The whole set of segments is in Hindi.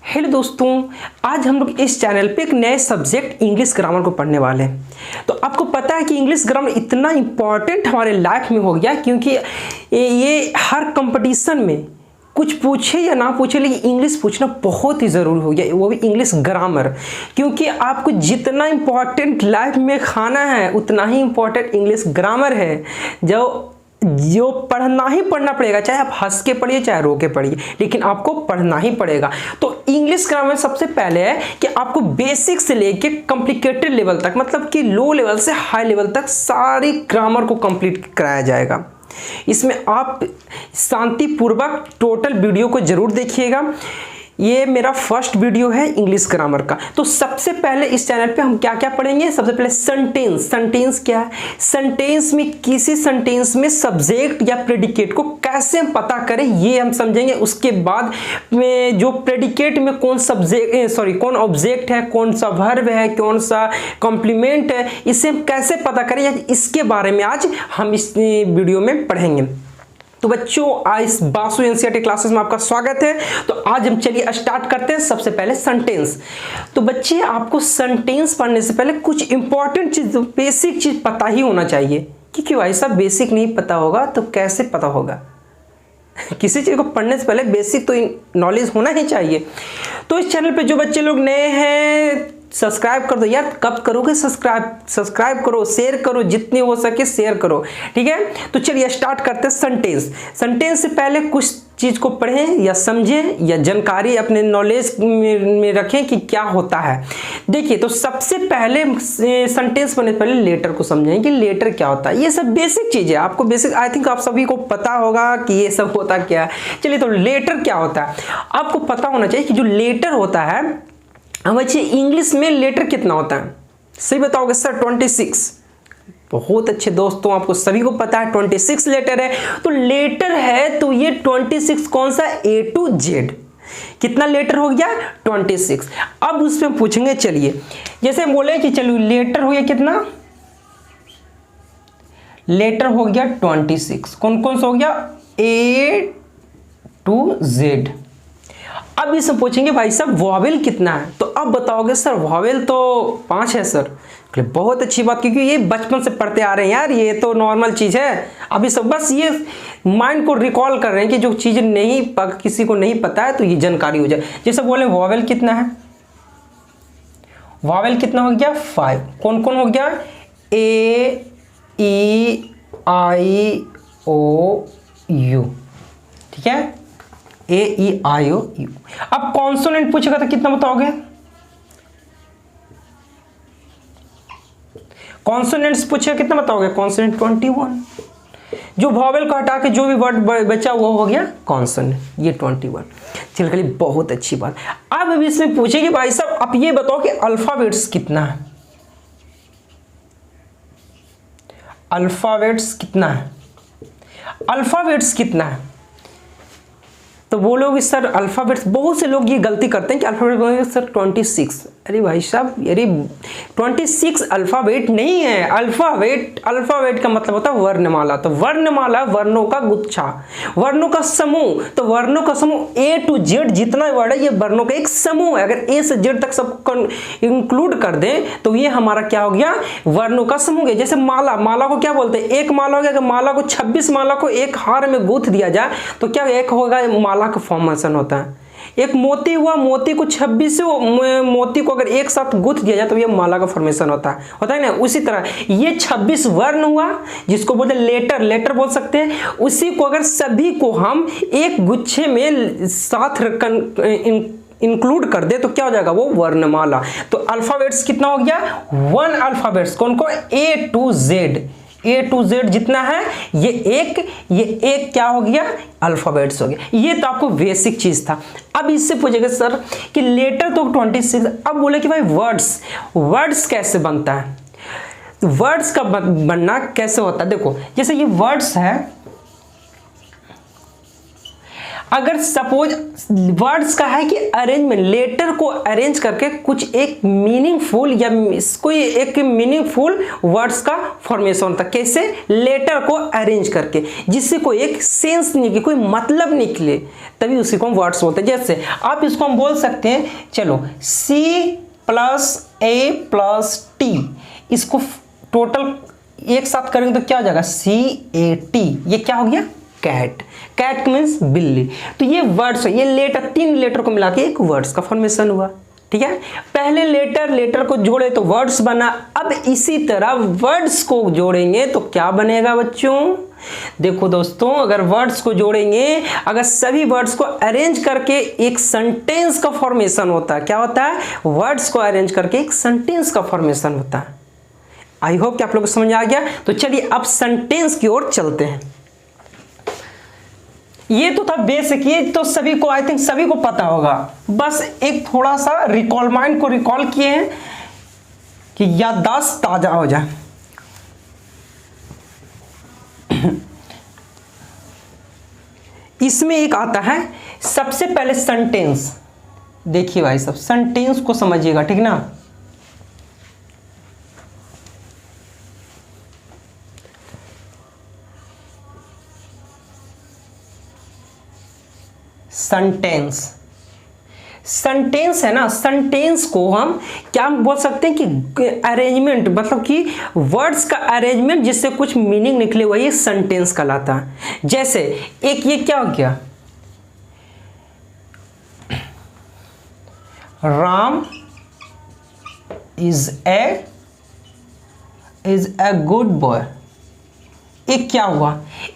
हेलो दोस्तों, आज हम लोग इस चैनल पे एक नए सब्जेक्ट इंग्लिश ग्रामर को पढ़ने वाले हैं। तो आपको पता है कि इंग्लिश ग्रामर इतना इम्पॉर्टेंट हमारे लाइफ में हो गया क्योंकि ये हर कंपटीशन में कुछ पूछे या ना पूछे लेकिन इंग्लिश पूछना बहुत ही ज़रूरी हो गया, वो भी इंग्लिश ग्रामर। क्योंकि आपको जितना इम्पोर्टेंट लाइफ में खाना है उतना ही इम्पोर्टेंट इंग्लिश ग्रामर है जो पढ़ना ही पढ़ना पड़ेगा, चाहे आप हंस के पढ़िए चाहे रो के पढ़िए, लेकिन आपको पढ़ना ही पड़ेगा। तो इंग्लिश ग्रामर सबसे पहले है कि आपको बेसिक से लेके कॉम्प्लिकेटेड लेवल तक, मतलब कि लो लेवल से हाई लेवल तक सारी ग्रामर को कंप्लीट कराया जाएगा। इसमें आप शांतिपूर्वक टोटल वीडियो को जरूर देखिएगा। ये मेरा फर्स्ट वीडियो है इंग्लिश ग्रामर का। तो सबसे पहले इस चैनल पे हम क्या क्या पढ़ेंगे। सबसे पहले सेंटेंस। सेंटेंस क्या है? सेंटेंस में किसी सेंटेंस में सब्जेक्ट या प्रेडिकेट को कैसे हम पता करें ये हम समझेंगे। उसके बाद में जो प्रेडिकेट में कौन कौन ऑब्जेक्ट है, कौन सा वर्ब है, कौन सा कॉम्प्लीमेंट है, इसे हम कैसे पता करें, इसके बारे में आज हम इस वीडियो में पढ़ेंगे। तो बच्चों, आज बासु एनसीईआरटी क्लासेस में आपका स्वागत है। तो आज हम चलिए स्टार्ट करते हैं। सबसे पहले सेंटेंस। तो बच्चे, आपको सेंटेंस पढ़ने से पहले कुछ इंपॉर्टेंट चीज, बेसिक चीज पता ही होना चाहिए। क्योंकि भाई साहब बेसिक नहीं पता होगा तो कैसे पता होगा। किसी चीज को पढ़ने से पहले बेसिक तो नॉलेज होना ही चाहिए। तो इस चैनल पे जो बच्चे लोग नए हैं सब्सक्राइब कर दो यार। कब करोगे सब्सक्राइब करो, शेयर करो, जितने हो सके शेयर करो, ठीक है। तो चलिए स्टार्ट करते हैं। सेंटेंस। सेंटेंस से पहले कुछ चीज को पढ़ें या समझें या जानकारी अपने नॉलेज में रखें कि क्या होता है। देखिए, तो सबसे पहले सेंटेंस बनने से पहले लेटर को समझें कि लेटर क्या होता है। ये सब बेसिक चीज है, आपको बेसिक आई थिंक आप सभी को पता होगा कि ये सब होता क्या है। चलिए, तो लेटर क्या होता है आपको पता होना चाहिए कि जो लेटर होता है, हम अच्छे इंग्लिश में लेटर कितना होता है सही बताओगे सर? 26। बहुत अच्छे दोस्तों, आपको सभी को पता है 26 लेटर है। तो लेटर है तो ये 26 कौन सा? A to Z। कितना लेटर हो गया? 26। अब उसमें पूछेंगे, चलिए जैसे बोले कि चलो लेटर हो गया कितना? लेटर हो गया 26। कौन कौन सा हो गया? A to Z। अब इसमें पूछेंगे भाई साहब वॉवेल कितना है? तो अब बताओगे सर वॉवेल तो 5 है सर। बहुत अच्छी बात, क्योंकि ये बचपन से पढ़ते आ रहे हैं यार, ये तो नॉर्मल चीज़ है। अभी सब बस ये माइंड को रिकॉल कर रहे हैं कि जो चीज़ किसी को नहीं पता है तो ये जानकारी हो जाए। जैसे बोले वॉवेल कितना है? वॉवेल कितना हो गया? 5। कौन कौन हो गया? A E I O U, ठीक है। A E I O U। अब कॉन्सोनेंट पूछेगा तो कितना बताओगे? कॉन्सोनेंट्स पूछेगा कितना बताओगे? कॉन्सोनेंट 21। जो वॉवेल को हटा के जो भी वर्ड बचा वो हो गया कॉन्सोनेंट, ये 21। चलिए, बहुत अच्छी बात। अब इसमें पूछेगी भाई साहब आप ये बताओ कि अल्फाबेट्स कितना है? अल्फाबेट्स कितना है? अल्फाबेट्स कितना है? तो बोलोगे सर अल्फाबेट्स, बहुत से लोग ये गलती करते हैं कि अल्फाबेट बोलेंगे सर 26। अरे भाई साहब, अरे 26 अल्फाबेट नहीं है। अल्फाबेट का मतलब होता है वर्णमाला। तो वर्णमाला वर्णों का गुच्छा, वर्णों का समूह। तो वर्णों का समूह A to Z जितना वर्ड है ये वर्णों का एक समूह है। अगर A से Z तक सबको इंक्लूड कर दें तो ये हमारा क्या हो गया? वर्णों का समूह है। जैसे माला, माला को क्या बोलते हैं? एक माला हो गया। अगर माला को 26 माला को एक हार में गूंथ दिया जाए तो क्या एक होगा? माला का फॉर्मेशन होता है। एक मोती हुआ, मोती को 26 मोती को अगर एक साथ गुथ दिया जाए तो ये माला का फॉर्मेशन होता है ना। उसी तरह ये 26 वर्ण हुआ जिसको बोलते हैं लेटर बोल सकते हैं। उसी को अगर सभी को हम एक गुच्छे में साथ इंक्लूड कर दे तो क्या हो जाएगा? वो वर्णमाला। तो अल्फाबेट्स कितना हो गया? 1 अल्फाबेट्स। कौन को? A to Z जितना है ये एक क्या हो गया? अल्फाबेट्स हो गया। ये तो आपको बेसिक चीज था। अब इससे पूछेगा सर कि लेटर तो 26। अब बोले कि भाई वर्ड्स कैसे बनता है? तो वर्ड्स का बनना कैसे होता है? देखो, जैसे ये वर्ड्स है, अगर सपोज वर्ड्स का है कि अरेंजमेंट, लेटर को अरेंज करके कुछ एक मीनिंगफुल या कोई एक मीनिंगफुल वर्ड्स का फॉर्मेशन होता है। कैसे? लेटर को अरेंज करके, जिससे कोई एक सेंस निकले, कोई मतलब निकले, तभी उसी को हम वर्ड्स बोलते हैं। जैसे आप इसको हम बोल सकते हैं, चलो C+A+T, इसको टोटल एक साथ करेंगे तो क्या हो जाएगा? CAT। ये क्या हो गया? कैट। कैट मीन्स बिल्ली। तो ये वर्ड्स है, ये लेटर, 3 लेटर को मिला के एक वर्ड्स का फॉर्मेशन हुआ। ठीक है, पहले लेटर को जोड़े तो वर्ड्स बना। अब इसी तरह वर्ड्स को जोड़ेंगे तो क्या बनेगा बच्चों? देखो दोस्तों, अगर वर्ड्स को जोड़ेंगे, अगर सभी वर्ड्स को अरेंज करके एक सेंटेंस का फॉर्मेशन होता है। क्या होता है? वर्ड्स को अरेंज करके एक सेंटेंस का फॉर्मेशन होता है। आई होप कि आप लोगों को समझ आ गया। तो चलिए अब सेंटेंस की ओर चलते हैं। ये तो था बेसिक, ये तो सभी को, आई थिंक सभी को पता होगा। बस एक थोड़ा सा रिकॉल, माइंड को रिकॉल किए हैं कि याददाश्त ताजा हो जाए। इसमें एक आता है सबसे पहले सेंटेंस। देखिए भाई सब, सेंटेंस को समझिएगा, ठीक ना। सेंटेंस है ना, सेंटेंस को हम क्या बोल सकते हैं कि अरेंजमेंट, मतलब कि वर्ड्स का अरेंजमेंट जिससे कुछ मीनिंग निकले, वही सेंटेंस कहलाता है। जैसे एक ये क्या हो गया? Ram is a good boy. एक क्या हुआ?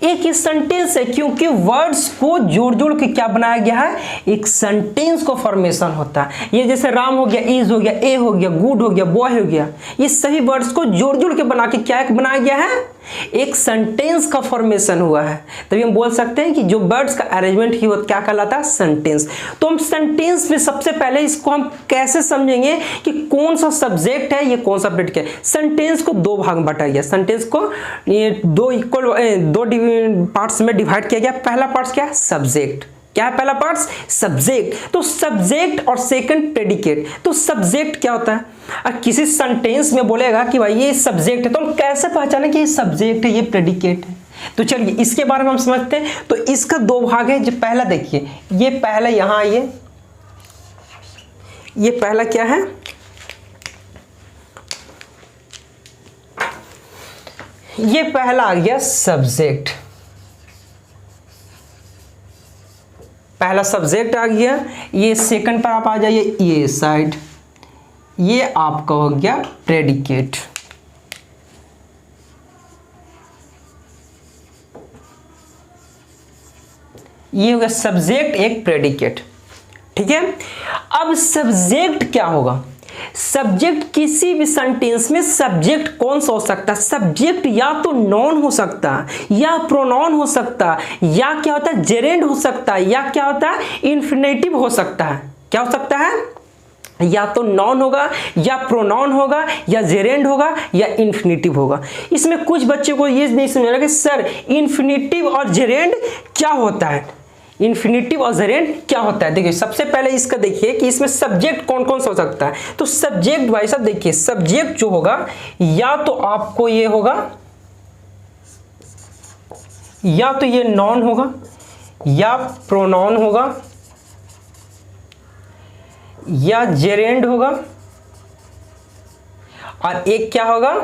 एक ही सेंटेंस है, क्योंकि वर्ड्स को जोड़ जोड़ के क्या बनाया गया है? एक सेंटेंस को फॉर्मेशन होता है। ये जैसे राम हो गया, इज हो गया, ए हो गया, गुड हो गया, बॉय हो गया, ये सभी वर्ड्स को जोड़ जोड़ के बना के क्या बनाया गया है? एक सेंटेंस का फॉर्मेशन हुआ है। तभी हम बोल सकते हैं कि जो वर्ड्स का अरेंजमेंट ही होता, क्या कहलाता है? सेंटेंस। तो हम सेंटेंस में सबसे पहले इसको हम कैसे समझेंगे कि कौन सा सब्जेक्ट है, ये कौन सा प्रेडिकेट है। सेंटेंस को 2 भाग में बांटा गया। सेंटेंस को ये 2 पार्ट्स में डिवाइड किया गया। पहला पार्ट क्या है? सब्जेक्ट। क्या है पहला पार्ट? सब्जेक्ट। तो सब्जेक्ट और सेकंड प्रेडिकेट। तो सब्जेक्ट क्या होता है? किसी सेंटेंस में बोलेगा कि भाई ये सब्जेक्ट है, तो हम कैसे पहचाने कि ये सब्जेक्ट है, ये प्रेडिकेट है? तो चलिए इसके बारे में हम समझते हैं। तो इसका 2 भाग है। जो पहला देखिए, ये पहला यहां आइए, ये पहला क्या है? ये पहला आ गया सब्जेक्ट। पहला सब्जेक्ट आ गया। ये सेकंड पर आप आ जाइए, ये साइड, ये आपका हो गया प्रेडिकेट। ये हो गया सब्जेक्ट, एक प्रेडिकेट। ठीक है, अब सब्जेक्ट क्या होगा? सब्जेक्ट किसी भी सेंटेंस में सब्जेक्ट कौन सा हो सकता है? सब्जेक्ट या तो नाउन हो सकता है, या प्रोनाउन हो सकता है, या क्या होता है जेरेंड हो सकता है, या क्या होता है इन्फिनेटिव हो सकता है। क्या हो सकता है? या तो नाउन होगा, या प्रोनाउन होगा, या जेरेंड होगा, या इन्फिनेटिव होगा। इसमें कुछ बच्चे को ये नहीं समझ रहा कि सर इन्फिनेटिव और जेरेंड क्या होता है, इन्फिनेटिव और जेरेंड क्या होता है। देखिए सबसे पहले इसका देखिए कि इसमें सब्जेक्ट कौन कौन सा हो सकता है। तो सब्जेक्ट भाई साहब देखिए, सब्जेक्ट जो होगा या तो आपको ये होगा, या तो ये नाउन होगा, या प्रोनाउन होगा, या जेरेंड होगा, और एक क्या होगा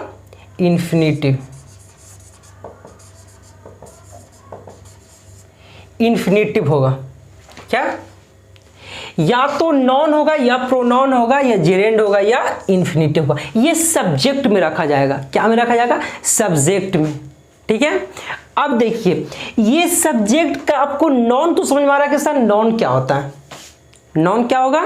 इन्फिनेटिव। इन्फिनेटिव होगा क्या? या तो नॉन होगा, या प्रोनाउन होगा, या जेरेंड होगा, या इन्फिनेटिव होगा। ये सब्जेक्ट में रखा जाएगा। क्या में रखा जाएगा? सब्जेक्ट में। ठीक है, अब देखिए ये सब्जेक्ट का आपको नॉन तो समझ में आ रहा है कि सर नॉन क्या होता है? नॉन क्या होगा?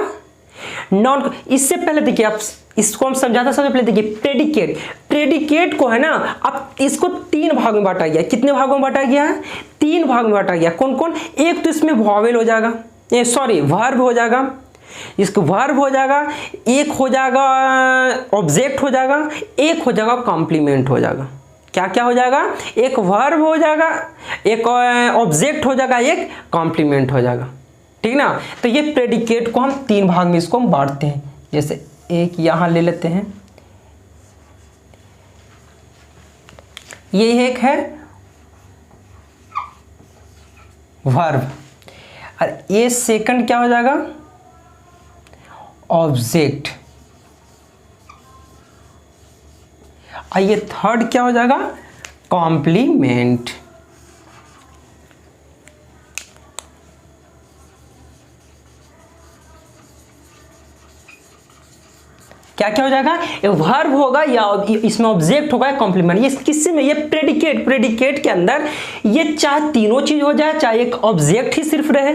नॉन, इससे पहले देखिए आप इसको हम समझाते, सबसे पहले देखिए प्रेडिकेट। प्रेडिकेट को है ना, अब इसको 3 भाग में बांटा गया। कितने भागों में बांटा गया है? 3 भाग में बांटा गया। कौन कौन? एक तो इसमें वॉवेल हो जाएगा, वर्ब हो जाएगा, इसको वर्ब हो जाएगा, एक हो जाएगा ऑब्जेक्ट हो जाएगा, एक हो जाएगा कॉम्प्लीमेंट हो जाएगा। क्या क्या हो जाएगा, एक वर्ब हो जाएगा, एक ऑब्जेक्ट हो जाएगा, एक कॉम्प्लीमेंट हो जाएगा, ठीक ना। तो ये प्रेडिकेट को हम 3 भाग में इसको हम बांटते हैं। जैसे एक यहाँ ले लेते हैं, ये एक है वर्ब, और ये सेकंड क्या हो जाएगा, ऑब्जेक्ट, और ये थर्ड क्या हो जाएगा, कॉम्प्लीमेंट। क्या क्या हो जाएगा, ये वर्ब होगा या इसमें ऑब्जेक्ट होगा या कॉम्प्लीमेंट। ये किसी में, ये प्रेडिकेट के अंदर ये चाहे तीनों चीज हो जाए, चाहे एक ऑब्जेक्ट ही सिर्फ रहे,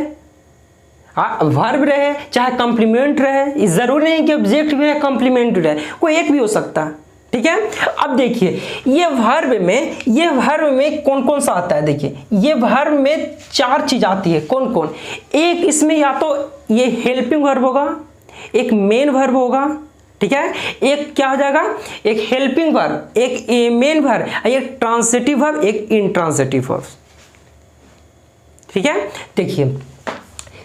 वर्ब रहे, चाहे कॉम्प्लीमेंट रहे, जरूरी नहीं कि ऑब्जेक्ट भी रहे कॉम्प्लीमेंट रहे, कोई एक भी हो सकता है, ठीक है। अब देखिए ये वर्ब में कौन कौन सा आता है, देखिए ये वर्ब में 4 चीज आती है, कौन कौन। एक इसमें या तो ये हेल्पिंग वर्ब होगा, एक मेन वर्ब होगा, ठीक है, एक क्या हो जाएगा, एक हेल्पिंग वर्ब, एक मेन वर्ब, एक ट्रांसिटिव वर्ब, एक इंट्रांसिटिव वर्ब, ठीक है। देखिए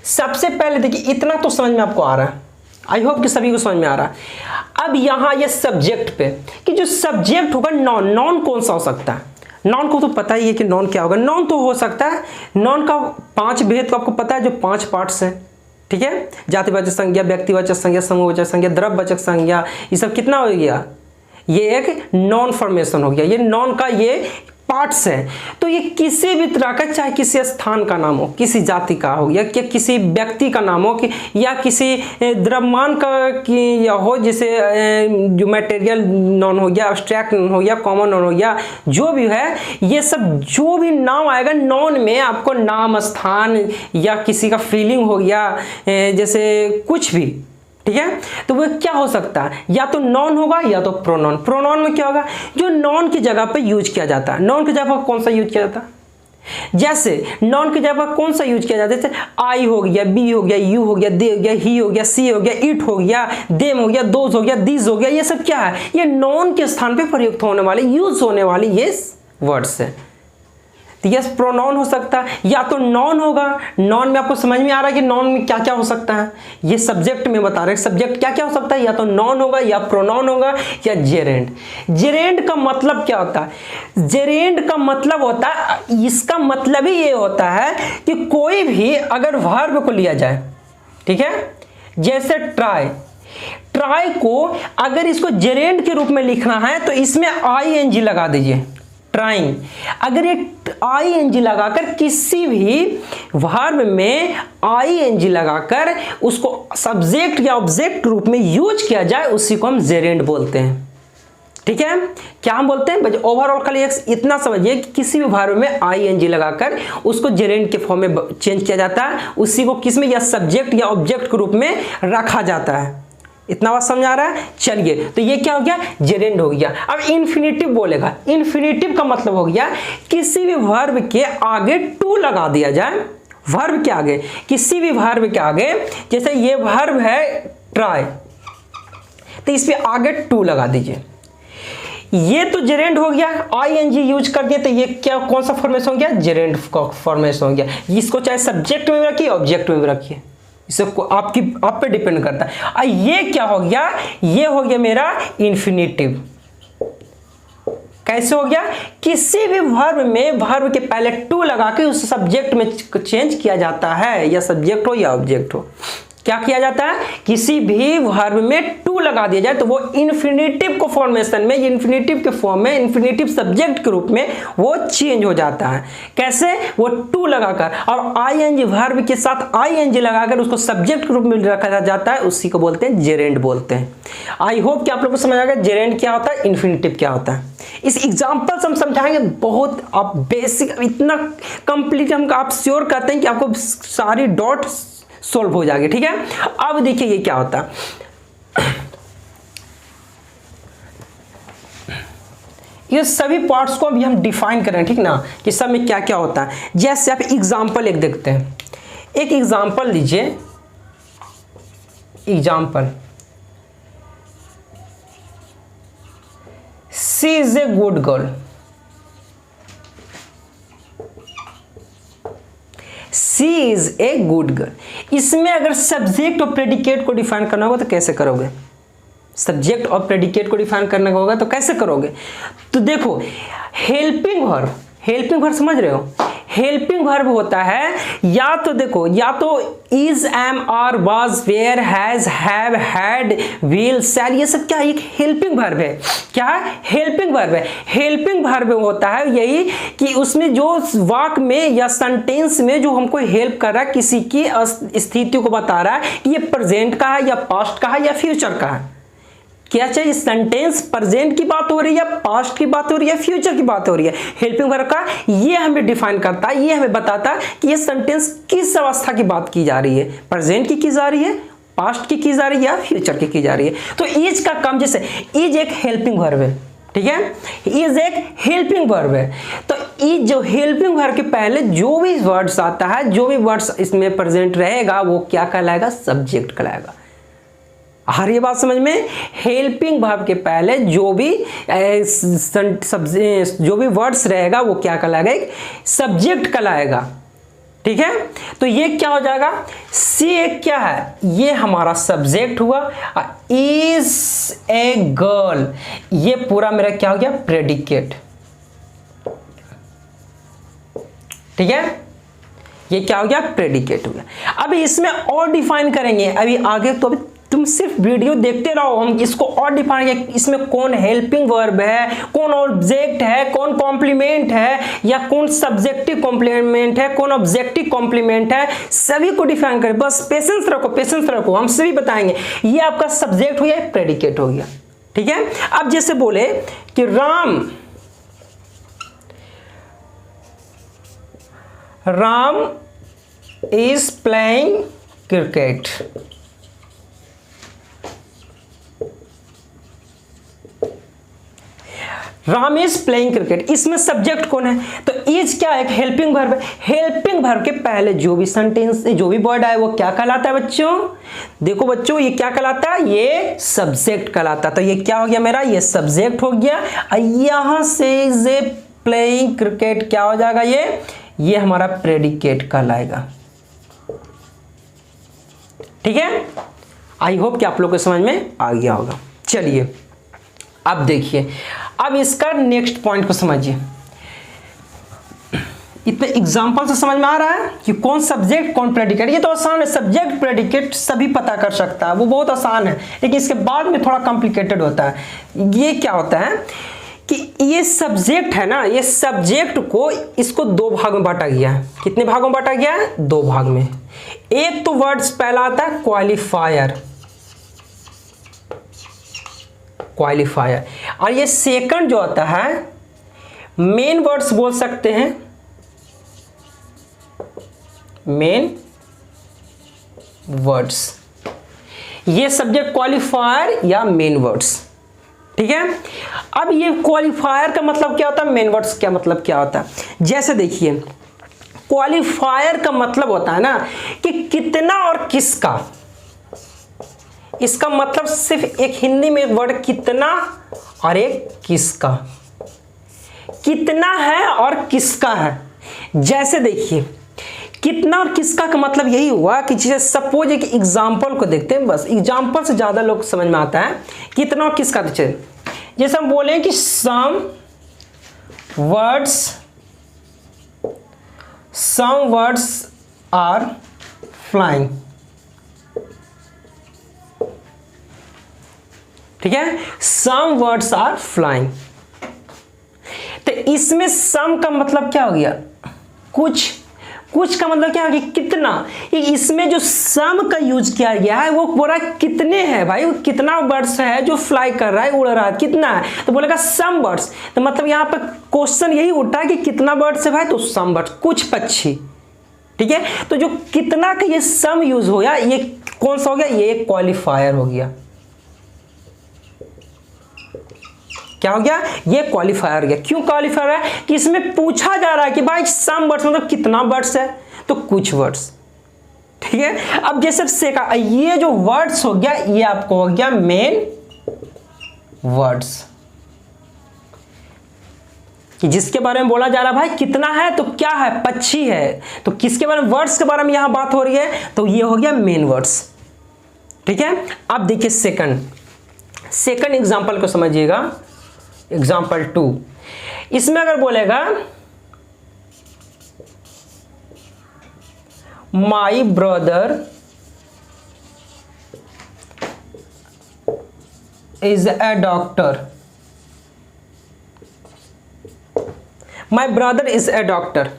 सबसे पहले देखिए, इतना तो समझ में आपको आ रहा है, आई होप कि सभी को समझ में आ रहा है। अब यहां ये सब्जेक्ट पे कि जो सब्जेक्ट होगा नॉन कौन सा हो सकता है। नॉन को तो पता ही है कि नॉन क्या होगा। नॉन तो हो सकता है, नॉन का 5 भेद तो आपको पता है, जो 5 पार्ट्स हैं, ठीक है। जातिवाचक संज्ञा, व्यक्तिवाचक संज्ञा, समूहवाचक संज्ञा, द्रव्यवाचक संज्ञा, ये सब कितना हो गया, ये एक नॉन फॉर्मेशन हो गया। ये नॉन का ये पार्ट्स हैं। तो ये किसी भी तरह का, चाहे किसी स्थान का नाम हो, किसी जाति का हो, या किसी व्यक्ति का नाम हो, या किसी द्रव्यमान का या हो, जैसे जो मटेरियल नॉन हो गया, एब्स्ट्रैक्ट नॉन हो गया, कॉमन नॉन हो गया, जो भी है, ये सब जो भी नाम आएगा नॉन में, आपको नाम, स्थान या किसी का फीलिंग हो गया, जैसे कुछ भी, ठीक है। तो वो क्या हो सकता है, या तो नॉन होगा या तो प्रोनाउन। प्रोनाउन में क्या होगा, जो नॉन की जगह पे यूज किया जाता है। नॉन की जगह पर कौन सा यूज किया जाता है, जैसे नॉन की जगह पर कौन सा यूज किया जाता है, जैसे आई हो गया, बी हो गया, यू हो गया, दे हो गया, ही हो गया, सी हो गया, इट हो गया, देम हो गया, दोज हो गया, दीज हो गया। ये सब क्या है, ये नॉन के स्थान पे प्रयुक्त होने वाले, यूज होने वाले ये वर्ड्स है। तो यस प्रोनाउन हो सकता है, या तो नॉन होगा। नॉन में आपको समझ में आ रहा है कि नॉन में क्या क्या हो सकता है, ये सब्जेक्ट में बता रहे हैं, सब्जेक्ट क्या क्या हो सकता है, या तो नॉन होगा, या प्रोनाउन होगा, या जेरेंड। जेरेंड का मतलब क्या होता है, जेरेंड का मतलब होता है, इसका मतलब ही ये होता है कि कोई भी अगर वर्ब को लिया जाए, ठीक है, जैसे ट्राई को अगर इसको जेरेंड के रूप में लिखना है तो इसमें ING लगा दीजिए, ट्राइंग। अगर ये ING लगाकर किसी भी वर्ब में ING लगाकर उसको सब्जेक्ट या ऑब्जेक्ट रूप में यूज किया जाए, उसी को हम जेरेंड बोलते हैं, ठीक है। क्या हम बोलते हैं, ओवरऑल खाली इतना समझिए कि किसी भी वर्ब में ING लगाकर उसको जेरेंड के फॉर्म में चेंज किया जाता है, उसी को किस में, या सब्जेक्ट या ऑब्जेक्ट के रूप में रखा जाता है। इतना बात समझ आ रहा है, चलिए। तो ये क्या हो गया, जेरेंड हो गया। अब इन्फिनेटिव बोलेगा, इन्फिनेटिव का मतलब हो गया किसी भी वर्ब के आगे टू लगा दिया जाए, वर्ब के आगे, किसी भी वर्ब के आगे, जैसे ये वर्ब है ट्राई, तो इस पे आगे टू लगा दीजिए, ये तो जेरेंड हो गया। ING यूज कर दिया तो ये क्या, कौन सा फॉर्मेशन हो गया, जेरेंड का फॉर्मेशन हो गया। इसको चाहे सब्जेक्ट में भी रखिए, ऑब्जेक्ट में भी रखिए, इसको आप पे डिपेंड करता है। और ये क्या हो गया, ये हो गया मेरा इन्फिनेटिव। कैसे हो गया, किसी भी वर्ब में वर्ब के पहले टू लगा के उस सब्जेक्ट में चेंज किया जाता है, या सब्जेक्ट हो या ऑब्जेक्ट हो, क्या किया जाता है, किसी भी वर्ब में टू लगा दिया जाए तो वो इन्फिनेटिव को फॉर्मेशन में, इन्फिनेटिव के फॉर्म में, इन्फिनेटिव सब्जेक्ट के रूप में वो चेंज हो जाता है। कैसे, वो टू लगाकर और ING वर्ब के साथ ING लगाकर उसको सब्जेक्ट के रूप में रखा जाता है, उसी को बोलते हैं जेरेंड बोलते हैं। आई होप कि आप लोग को समझ आ गया जेरेंड क्या होता है, इन्फिनेटिव क्या होता है। इस एग्जाम्पल से हम समझाएंगे, बहुत आप बेसिक, इतना कंप्लीट हम आप श्योर करते हैं कि आपको सारी डॉट सोल्व हो जाएगी, ठीक है। अब देखिए ये क्या होता है, ये सभी पार्ट्स को अभी हम डिफाइन करें, ठीक ना, कि सब में क्या क्या होता है। जैसे आप एग्जाम्पल एक देखते हैं, एक एग्जाम्पल लीजिए, example, she is a good girl, she is a good girl. इसमें अगर सब्जेक्ट और प्रेडिकेट को डिफाइन करना होगा तो कैसे करोगे? सब्जेक्ट और प्रेडिकेट को डिफाइन करना होगा तो कैसे करोगे? तो देखो, हेल्पिंग वर्ब समझ रहे हो? हेल्पिंग वर्ब होता है या तो देखो, या तो is, am, are, was, were, has, have, had, will, shall, ये सब क्या एक हेल्पिंग वर्ब है। क्या है? हेल्पिंग वर्ब है। हेल्पिंग वर्ब होता है यही कि उसमें जो वाक्य में या सेंटेंस में जो हमको हेल्प कर रहा है, किसी की स्थिति को बता रहा है कि ये प्रेजेंट का है या पास्ट का है या फ्यूचर का है। क्या चाहिए? सेंटेंस प्रेजेंट की बात हो रही है, पास्ट की बात हो रही है, फ्यूचर की बात हो रही है। हेल्पिंग वर्ब का ये हमें डिफाइन करता है, ये हमें बताता है कि ये सेंटेंस किस अवस्था की बात की जा रही है, प्रेजेंट की जा रही है, पास्ट की जा रही है या फ्यूचर की जा रही है। तो इज का काम, जैसे इज एक हेल्पिंग वर्ब है, ठीक है, इज एक हेल्पिंग वर्ब है। तो इज जो हेल्पिंग वर्ब के पहले जो भी वर्ड्स आता है, जो भी वर्ड्स इसमें प्रेजेंट रहेगा वो क्या कहलाएगा? सब्जेक्ट कहलाएगा। हर ये बात समझ में? हेल्पिंग वर्ब के पहले जो भी वर्ड्स रहेगा वो क्या कहलाएगा? एक सब्जेक्ट कहलाएगा, ठीक है। तो ये क्या हो जाएगा? सी एक क्या है? ये हमारा सब्जेक्ट हुआ। इज ए गर्ल, ये पूरा मेरा क्या हो गया? प्रेडिकेट, ठीक है। ये क्या हो गया? प्रेडिकेट हो गया। अब इसमें और डिफाइन करेंगे अभी आगे, तो अभी तुम सिर्फ वीडियो देखते रहो, हम इसको और डिफाइन करेंगे। इसमें कौन हेल्पिंग वर्ब है, कौन ऑब्जेक्ट है, कौन कॉम्प्लीमेंट है, या कौन सब्जेक्टिव कॉम्प्लीमेंट है, कौन ऑब्जेक्टिव कॉम्प्लीमेंट है, सभी को डिफाइन करें। बस पेशेंस रखो, हम सभी बताएंगे। ये आपका सब्जेक्ट हो गया, प्रेडिकेट हो गया, ठीक है। अब जैसे बोले कि Ram is playing cricket. Ram is playing cricket, इसमें सब्जेक्ट कौन है? तो इज क्या है? एक हेल्पिंग वर्ब है। हेल्पिंग वर्ब के पहले जो भी सेंटेंस, जो भी वर्ड आए वो क्या कहलाता है बच्चों? देखो बच्चों, ये क्या कहलाता है? ये सब्जेक्ट कहलाता है। तो ये क्या हो गया मेरा? ये सब्जेक्ट हो गया। यहां से इज ए प्लेइंग क्रिकेट क्या हो जाएगा? ये हमारा प्रेडिकेट कहलाएगा, ठीक है। आई होप कि आप लोग को समझ में आ गया होगा। चलिए अब देखिए, अब इसका नेक्स्ट पॉइंट को समझिए। इतने एग्जांपल से समझ में आ रहा है कि कौन सब्जेक्ट कौन प्रेडिकेट। ये तो आसान है, सब्जेक्ट प्रेडिकेट सभी पता कर सकता है, वो बहुत आसान है। लेकिन इसके बाद में थोड़ा कॉम्प्लिकेटेड होता है। ये क्या होता है कि ये सब्जेक्ट है ना, ये सब्जेक्ट को इसको दो भाग में बांटा गया है। कितने भागों में बांटा गया है? दो भाग में। एक तो वर्ड्स पहला आता है क्वालिफायर, और ये सेकंड जो आता है मेन वर्ड्स बोल सकते हैं, मेन वर्ड्स। ये सब्जेक्ट क्वालिफायर या मेन वर्ड्स, ठीक है। अब ये क्वालिफायर का मतलब क्या होता है, मेन वर्ड्स क्या मतलब क्या होता है? जैसे देखिए, क्वालिफायर का मतलब होता है ना कि कितना और किसका। इसका मतलब सिर्फ एक हिंदी में एक वर्ड कितना और एक किसका। कितना है और किसका है। जैसे देखिए, कितना और किसका का मतलब यही हुआ कि जैसे सपोज एक एग्जांपल को देखते हैं, बस एग्जांपल से ज्यादा लोग समझ में आता है कितना और किसका। तो जैसे हम बोले कि सम वर्ड्स आर फ्लाइंग, ठीक है। सम वर्ड्स आर फ्लाइंग, तो इसमें सम का मतलब क्या हो गया? कुछ का मतलब क्या हो गया? कितना। इसमें जो सम का यूज किया गया है वो पूरा कितने हैं भाई, वो कितना बर्ड्स है जो फ्लाई कर रहा है, उड़ रहा है, कितना है? तो बोलेगा सम बर्ड्स। तो मतलब यहाँ पर क्वेश्चन यही उठा है कि कितना बर्ड्स है भाई, तो सम बर्ड्स, कुछ पक्षी, ठीक है। तो जो कितना का ये सम यूज हो गया, ये कौन सा हो गया? ये क्वालिफायर हो गया। क्या हो गया? ये क्वालिफायर हो गया। क्यों क्वालिफायर है? कि इसमें पूछा जा रहा है कि भाई सम वर्ड्स मतलब कितना वर्ड्स है, तो कुछ वर्ड्स, ठीक है। अब जैसे सेका, ये जो वर्ड्स हो गया ये आपको हो गया मेन वर्ड्स, कि जिसके बारे में बोला जा रहा है भाई कितना है तो क्या है, पक्षी है। तो किसके बारे में, वर्ड्स के बारे में यहां बात हो रही है, तो ये हो गया मेन वर्ड्स। ठीक है, अब देखिए सेकंड एग्जांपल को समझिएगा, एग्जांपल 2। इसमें अगर बोलेगा my brother is a doctor, my brother is a doctor.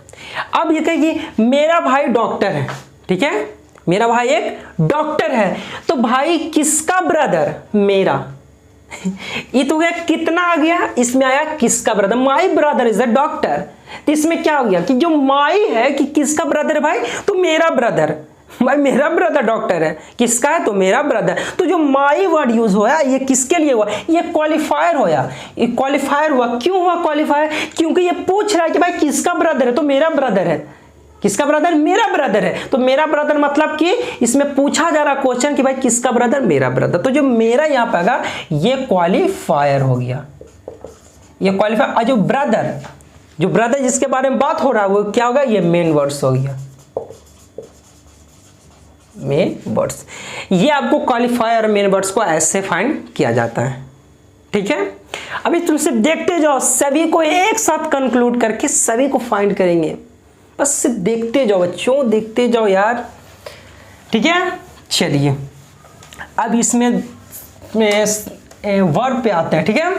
अब ये कहेगी मेरा भाई डॉक्टर है, ठीक है, मेरा भाई एक डॉक्टर है। तो भाई किसका ब्रदर, मेरा। ये तो गया कितना आ गया, इसमें आया किसका brother, my brother is a doctor. तो इसमें क्या हो गया कि जो माई है कि किसका ब्रदर है भाई, तो मेरा ब्रदर, भाई मेरा ब्रदर डॉक्टर है, किसका है तो मेरा ब्रदर। तो जो माई वर्ड यूज हुआ ये किसके लिए हुआ, ये क्वालिफायर होया, ये क्वालिफायर हुआ। क्यों हुआ क्वालिफायर, क्योंकि ये पूछ रहा है कि भाई किसका ब्रदर है, तो मेरा ब्रदर है। किसका ब्रदर, मेरा ब्रदर है। तो मेरा ब्रदर मतलब कि इसमें पूछा जा रहा क्वेश्चन कि भाई किसका ब्रदर, मेरा ब्रदर। तो जो मेरा यहां पे आएगा ये क्वालिफायर हो गया, ये क्वालिफायर। और जो ब्रदर जिसके बारे में बात हो रहा है वो क्या होगा, ये मेन वर्ड्स हो गया, मेन वर्ड्स। ये आपको क्वालिफायर मेन वर्ड्स को ऐसे फाइंड किया जाता है। ठीक है, अभी तुम सिर्फ देखते जाओ, सभी को एक साथ कंक्लूड करके सभी को फाइंड करेंगे, बस सिर्फ देखते जाओ बच्चों, देखते जाओ यार। ठीक है, चलिए अब इसमें वर्ब पे आते हैं। ठीक है,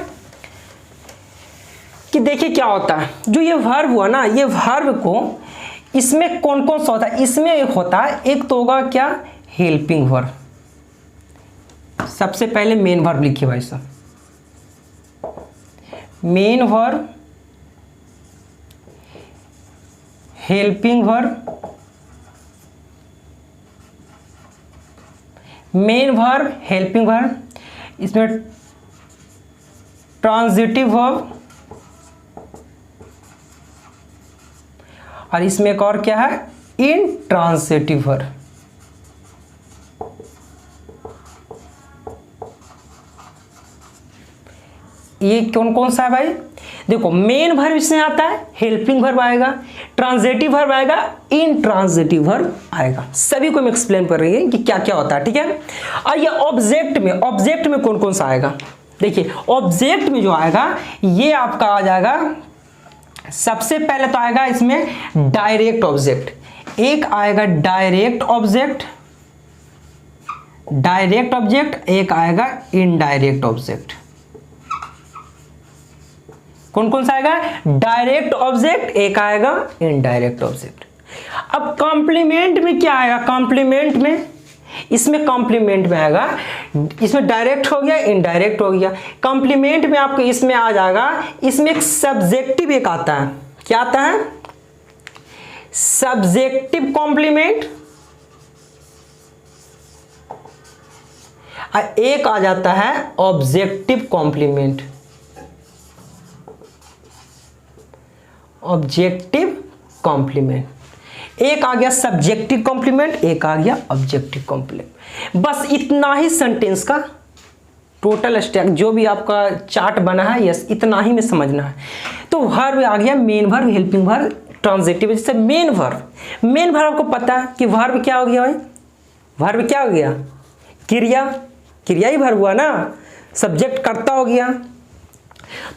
कि देखिए क्या होता है, जो ये वर्ब हुआ ना, ये वर्ब को इसमें कौन कौन सा होता है, इसमें एक होता है, एक तो होगा क्या, हेल्पिंग वर्ब। सबसे पहले मेन वर्ब लिखिए भाई साहब, main verb, helping verb, main verb, helping verb, इसमें ट्रांजिटिव वर्ब, और इसमें एक और क्या है, इंट्रांजिटिव वर्ब। ये कौन कौन सा है भाई, देखो मेन वर्ब इसमें आता है, हेल्पिंग वर्ब आएगा, ट्रांजिटिव वर्ब आएगा, इंट्रांजिटिव वर्ब आएगा। सभी को हम एक्सप्लेन कर रही है कि क्या क्या होता है। ठीक है, और ये ऑब्जेक्ट में कौन कौन सा आएगा, देखिए ऑब्जेक्ट में जो आएगा ये आपका आ जाएगा, सबसे पहले तो आएगा इसमें डायरेक्ट ऑब्जेक्ट, एक आएगा डायरेक्ट ऑब्जेक्ट, एक आएगा इनडायरेक्ट ऑब्जेक्ट। कौन कौन सा आएगा, डायरेक्ट ऑब्जेक्ट, एक आएगा इनडायरेक्ट ऑब्जेक्ट। अब कॉम्प्लीमेंट में क्या आएगा, कॉम्प्लीमेंट में, इसमें कॉम्प्लीमेंट में आएगा, इसमें डायरेक्ट हो गया, इनडायरेक्ट हो गया। कॉम्प्लीमेंट में आपको इसमें आ जाएगा, इसमें एक सब्जेक्टिव एक आता है, क्या आता है, सब्जेक्टिव कॉम्प्लीमेंट, और एक आ जाता है ऑब्जेक्टिव कॉम्प्लीमेंट, ऑब्जेक्टिव कॉम्प्लीमेंट। एक आ गया सब्जेक्टिव कॉम्प्लीमेंट, एक आ गया ऑब्जेक्टिव कॉम्प्लीमेंट। बस इतना ही सेंटेंस का टोटल स्टैक, जो भी आपका चार्ट बना है, यस इतना ही में समझना है। तो वर्ब आ गया, main verb, helping verb, transitive. जैसे मेन वर्ब आपको पता है कि वर्ब क्या हो गया भाई, वर्ब क्या हो गया, क्रिया ही वर्ब हुआ ना, सब्जेक्ट कर्ता हो गया।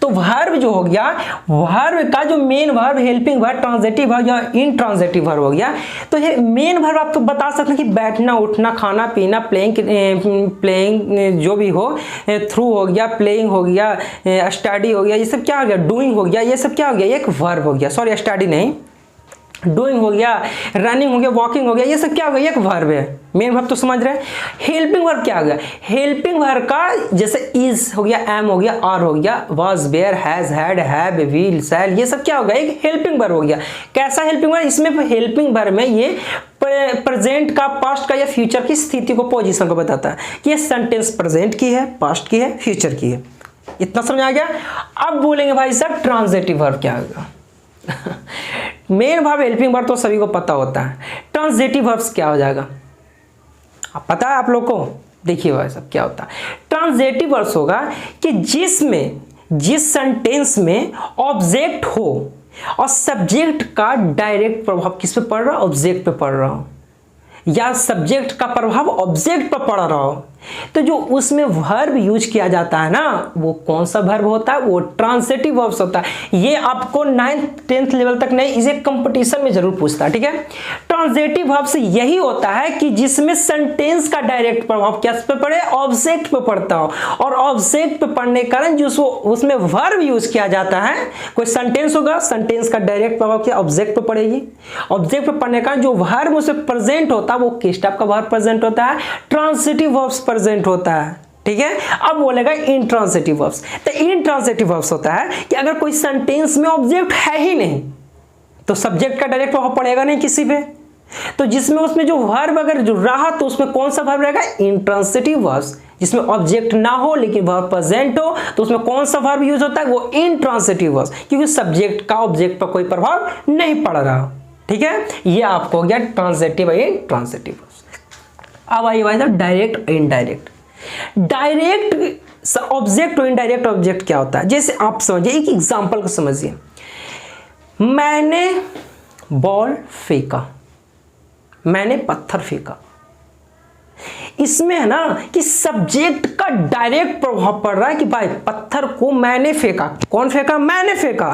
तो वर्ब जो हो गया, वर्ब का जो main verb, helping verb, transitive verb या इनट्रांजिटिव वर्ब हो गया। तो ये मेन वर्ब आप तो बता सकते हैं कि बैठना, उठना, खाना पीना, प्लेइंग जो भी हो, थ्रू हो गया, प्लेइंग हो गया, स्टडी हो गया, ये सब क्या हो गया, डूइंग हो गया, ये सब क्या हो गया, एक वर्ब हो गया। सॉरी, स्टडी नहीं, डूइंग हो गया, रनिंग हो गया, वॉकिंग हो गया, ये सब क्या हो गया, एक वर्ब है। मेन वर्ब तो समझ रहे हैं। हेल्पिंग वर्ब क्या हो गया, हेल्पिंग वर्ब का जैसे इज हो गया, एम हो गया, आर हो गया, was, were, has, had, have, will, shall, ये सब क्या हो गया, एक हेल्पिंग वर्ब हो गया। कैसा हेल्पिंग वर्ब, इसमें हेल्पिंग वर्ब में ये प्रेजेंट का, पास्ट का या फ्यूचर की स्थिति को, पोजीशन को बताता है कि ये सेंटेंस प्रेजेंट की है, पास्ट की है, फ्यूचर की है। इतना समझ आ गया। अब बोलेंगे भाई साहब ट्रांजिटिव वर्ब क्या होगा। मेन वर्ब, हेल्पिंग वर्ब तो सभी को पता होता है, ट्रांजिटिव वर्ब्स क्या हो जाएगा, अब पता है आप लोग को। देखिए भाई साहब क्या होता है, ट्रांजिटिव वर्ब्स होगा कि जिसमें जिस सेंटेंस में ऑब्जेक्ट हो और सब्जेक्ट का डायरेक्ट प्रभाव किस पे पड़ रहा है, ऑब्जेक्ट पे पड़ रहा हो, या सब्जेक्ट का प्रभाव ऑब्जेक्ट पर पड़ रहा हो, तो जो उसमें वर्ब यूज किया जाता है ना, वो कौन सा वर्ब होता है, वो ट्रांसिटिव वर्ब्स होता है। ये आपको 9th 10th लेवल तक नहीं, इसे कंपटीशन में जरूर पूछता है, ठीक है। ट्रांसिटिव वर्ब्स यही होता है कि जिसमें सेंटेंस का डायरेक्ट प्रभाव किस पे पड़े, ऑब्जेक्ट पे पड़ता हो, और ऑब्जेक्ट पे पड़ने के कारण जो उसमें वर्ब यूज किया जाता है, कोई सेंटेंस होगा, सेंटेंस का डायरेक्ट प्रभाव क्या ऑब्जेक्ट पे पड़ेगी, ऑब्जेक्ट पे पड़ने का जो वर्ब उसमें प्रेजेंट होता है वो किस टाइप का वर्ब प्रेजेंट होता है, ट्रांसिटिव वर्ब्स प्रेजेंट होता है, ठीक है। अब बोलेगा इंट्रांसिटिव वर्ब्स। तो इंट्रांसिटिव वर्ब्स होता है कि अगर कोई सेंटेंस में ऑब्जेक्ट है ही नहीं तो सब्जेक्ट का डायरेक्ट प्रभाव पड़ेगा नहीं किसी पे, तो जिसमें उसमें जो वर्ब अगर जो रहा तो उसमें कौन सा वर्ब रहेगा, इंट्रांसिटिव वर्ब्स। जिसमें ऑब्जेक्ट ना हो लेकिन वर्ब प्रेजेंट हो तो उसमें कौन सा वर्ब यूज होता है, वो इंट्रांसिटिव वर्ब्स, क्योंकि सब्जेक्ट का ऑब्जेक्ट पर कोई प्रभाव नहीं पड़ रहा, ठीक है। ये आपको हो गया ट्रांसिटिव और इंट्रांसिटिव वर्ब्स। अब आइए भाई साहब डायरेक्ट और इनडायरेक्ट। डायरेक्ट ऑब्जेक्ट और इनडायरेक्ट ऑब्जेक्ट क्या होता है, जैसे आप समझिए, एक एग्जांपल को समझिए। मैंने बॉल फेंका, मैंने पत्थर फेंका, इसमें है ना कि सब्जेक्ट का डायरेक्ट प्रभाव पड़ रहा है कि भाई पत्थर को मैंने फेंका, कौन फेंका, मैंने फेंका,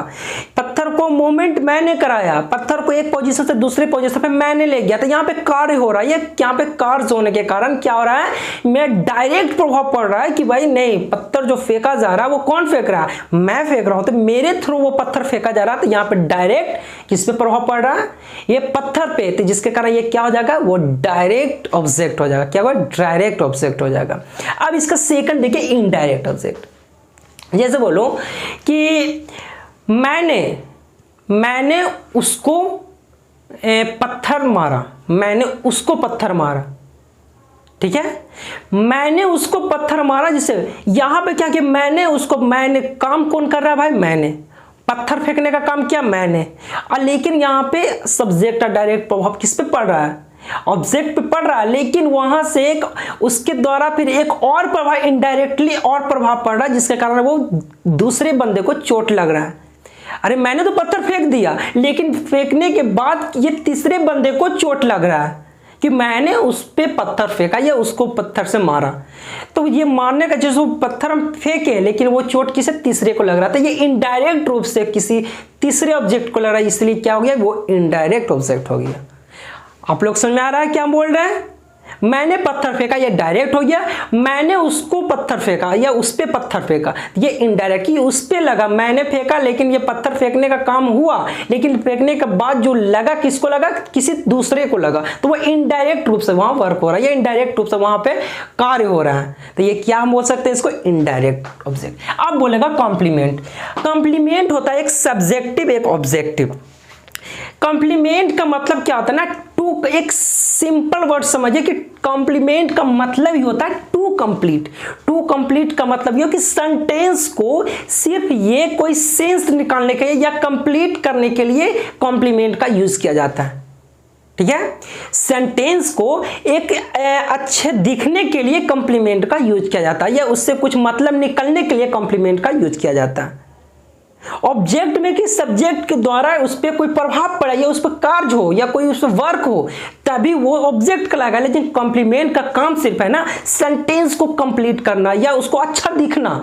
पत्थर को मूवमेंट मैंने कराया, पत्थर को एक पोजीशन से दूसरे पोजीशन पे मैंने ले गया, तो यहाँ पे कार्य हो रहा है। ये यहाँ पे कार्य होने के कारण क्या हो रहा है, मेरा डायरेक्ट प्रभाव पड़ रहा है कि भाई नहीं, पत्थर जो फेंका जा रहा है वो कौन फेंक रहा है, मैं फेंक रहा हूं, तो मेरे थ्रू वो पत्थर फेंका जा रहा है। तो यहाँ पे डायरेक्ट किस पे प्रभाव पड़ रहा है, ये पत्थर पे, तो जिसके कारण ये क्या हो जाएगा, वो डायरेक्ट ऑब्जेक्ट हो जाएगा। क्या होगा, डायरेक्ट ऑब्जेक्ट हो जाएगा। अब इसका सेकंड देखिए, इनडायरेक्ट ऑब्जेक्ट। जैसे बोलो कि मैंने उसको पत्थर मारा, मैंने उसको पत्थर मारा, ठीक है, मैंने उसको पत्थर मारा। जिससे यहां पे क्या किया, मैंने काम कौन कर रहा है भाई, मैंने पत्थर फेंकने का काम किया मैंने, और लेकिन यहाँ पे सब्जेक्ट का डायरेक्ट प्रभाव किस पे पड़ रहा है, ऑब्जेक्ट पे पड़ रहा है, लेकिन वहां से एक उसके द्वारा फिर एक और प्रभाव, इनडायरेक्टली और प्रभाव पड़ रहा है, जिसके कारण वो दूसरे बंदे को चोट लग रहा है। अरे मैंने तो पत्थर फेंक दिया, लेकिन फेंकने के बाद ये तीसरे बंदे को चोट लग रहा है कि मैंने उस पे पत्थर फेंका या उसको पत्थर से मारा। तो ये मारने का जैसे पत्थर हम फेंके, लेकिन वो चोट किसी तीसरे को लग रहा था, ये इनडायरेक्ट रूप से किसी तीसरे ऑब्जेक्ट को लग रहा है, इसलिए क्या हो गया, वो इनडायरेक्ट ऑब्जेक्ट हो गया। आप लोग समझ में आ रहा है क्या बोल रहे हैं, मैंने पत्थर फेंका, ये डायरेक्ट हो गया, मैंने उसको पत्थर फेंका या उस पे पत्थर फेंका, ये इनडायरेक्ट, उस पे लगा, मैंने फेंका लेकिन ये पत्थर फेंकने का काम हुआ, लेकिन फेंकने के बाद जो लगा किसको लगा, किसी दूसरे को लगा, तो वो इनडायरेक्ट रूप से वहां वर्क हो रहा है, या इनडायरेक्ट रूप से वहां पे कार्य हो रहा है। तो ये क्या हम बोल सकते हैं, इसको इनडायरेक्ट ऑब्जेक्ट। अब बोलेगा कॉम्प्लीमेंट। कॉम्प्लीमेंट होता है एक सब्जेक्टिव एक ऑब्जेक्टिव। कॉम्प्लीमेंट का मतलब क्या होता है ना, टू, एक सिंपल वर्ड समझिए कि कॉम्प्लीमेंट का मतलब ही होता है टू कंप्लीट। टू कंप्लीट का मतलब ये कि सेंटेंस को सिर्फ ये कोई सेंस निकालने के लिए या कंप्लीट करने के लिए कॉम्प्लीमेंट का यूज किया जाता है, ठीक है। सेंटेंस को एक अच्छे दिखने के लिए कॉम्प्लीमेंट का यूज किया जाता है, या उससे कुछ मतलब निकलने के लिए कॉम्प्लीमेंट का यूज किया जाता है। ऑब्जेक्ट में कि सब्जेक्ट के द्वारा उस पर कोई प्रभाव पड़े या उस पर कार्य हो या कोई उस पर वर्क हो, तभी वो ऑब्जेक्ट कहलाएगा। लेकिन कॉम्प्लीमेंट का काम सिर्फ है ना सेंटेंस को कंप्लीट करना या उसको अच्छा दिखना,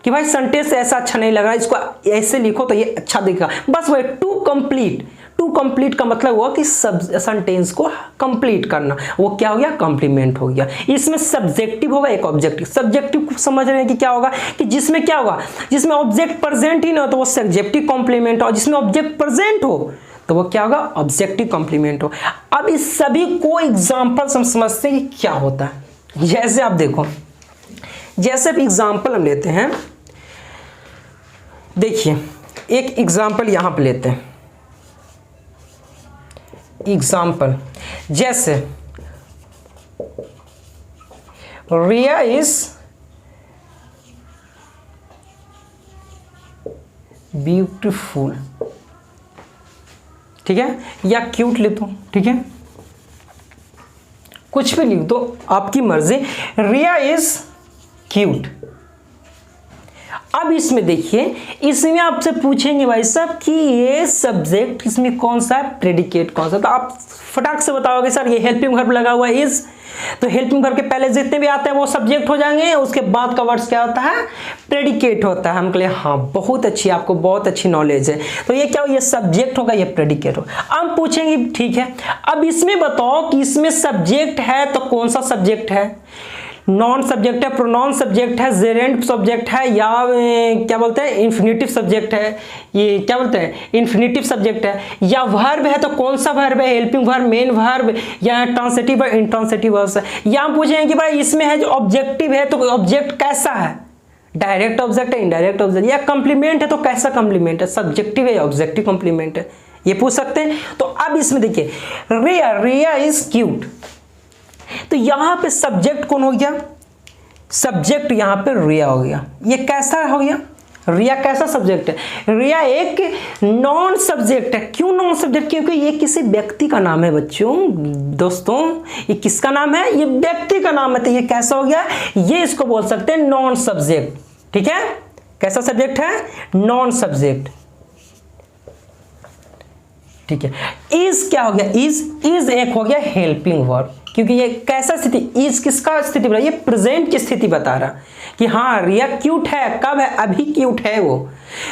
कि भाई सेंटेंस ऐसा अच्छा नहीं लग रहा, इसको ऐसे लिखो तो ये अच्छा दिखेगा, बस वो टू कंप्लीट। टू कंप्लीट का मतलब हुआ कि सब सेंटेंस को कंप्लीट करना, वो क्या हो गया, कॉम्प्लीमेंट हो गया। इसमें सब्जेक्टिव होगा एक ऑब्जेक्टिव। सब्जेक्टिव को समझ रहे हैं कि क्या होगा, कि जिसमें क्या होगा, जिसमें ऑब्जेक्ट प्रेजेंट ही ना हो तो वो सब्जेक्टिव कॉम्प्लीमेंट हो, जिसमें ऑब्जेक्ट प्रेजेंट हो तो वो क्या होगा, ऑब्जेक्टिव कॉम्प्लीमेंट हो। अब इस सभी को एग्जाम्पल हम समझते हैं कि क्या होता है। जैसे आप देखो, जैसे एग्जाम्पल हम लेते हैं, देखिए एक एग्जाम्पल यहां पे लेते हैं। एग्जाम्पल जैसे रिया इज ब्यूटीफुल, ठीक है, या क्यूट लिख दो, ठीक है, कुछ भी लिख दो आपकी मर्जी। रिया इज क्यूट। अब इसमें देखिए, इसमें आपसे पूछेंगे भाई साहब कि ये सब्जेक्ट इसमें कौन सा है, प्रेडिकेट कौन सा। तो आप फटाक से बताओगे सर ये हेल्पिंग वर्ब लगा हुआ है इज, तो हेल्पिंग वर्ब के पहले जितने भी आते हैं वो सब्जेक्ट हो जाएंगे, उसके बाद का वर्ड्स क्या होता है, प्रेडिकेट होता है। हम कहे हाँ बहुत अच्छी, आपको बहुत अच्छी नॉलेज है। तो ये क्या हो, ये सब्जेक्ट होगा, ये प्रेडिकेट होगा। अब पूछेंगे ठीक है, अब इसमें बताओ कि इसमें सब्जेक्ट है तो कौन सा सब्जेक्ट है, नॉन सब्जेक्ट है, प्रोनाउन सब्जेक्ट है, जेरेंट सब्जेक्ट है, या क्या बोलते हैं इन्फिनेटिव सब्जेक्ट है, ये क्या बोलते हैं इन्फिनेटिव सब्जेक्ट है, या वर्ब है तो कौन सा वर्ब है, हेल्पिंग वर्ब, मेन वर्ब, या ट्रांसिटिव वर्ब, इंट्रांसिटिव वर्ब है। या हम पूछेंगे कि भाई इसमें है जो ऑब्जेक्टिव है तो ऑब्जेक्ट कैसा है, डायरेक्ट ऑब्जेक्ट है, इनडायरेक्ट ऑब्जेक्ट, या कॉम्प्लीमेंट है तो कैसा कॉम्प्लीमेंट है, सब्जेक्टिव है या ऑब्जेक्टिव कॉम्प्लीमेंट है, ये पूछ सकते हैं। तो अब इसमें देखिए रिया, रिया इज क्यूट, तो यहां पे सब्जेक्ट कौन हो गया, सब्जेक्ट यहां पे रिया हो गया। ये कैसा हो गया, रिया कैसा सब्जेक्ट है, रिया एक नॉन सब्जेक्ट है। क्यों नॉन सब्जेक्ट, क्योंकि ये किसी व्यक्ति का नाम है बच्चों, दोस्तों ये किसका नाम है, ये व्यक्ति का नाम है। तो ये कैसा हो गया, ये इसको बोल सकते हैं नॉन सब्जेक्ट। ठीक है, कैसा सब्जेक्ट है, नॉन सब्जेक्ट। ठीक है, इज क्या हो गया, इज एक हो गया हेल्पिंग वर्ब, क्योंकि ये कैसा स्थिति, इज किसका स्थिति बता, ये प्रेजेंट की स्थिति बता रहा कि हाँ रिया क्यूट है, कब है, अभी क्यूट है वो,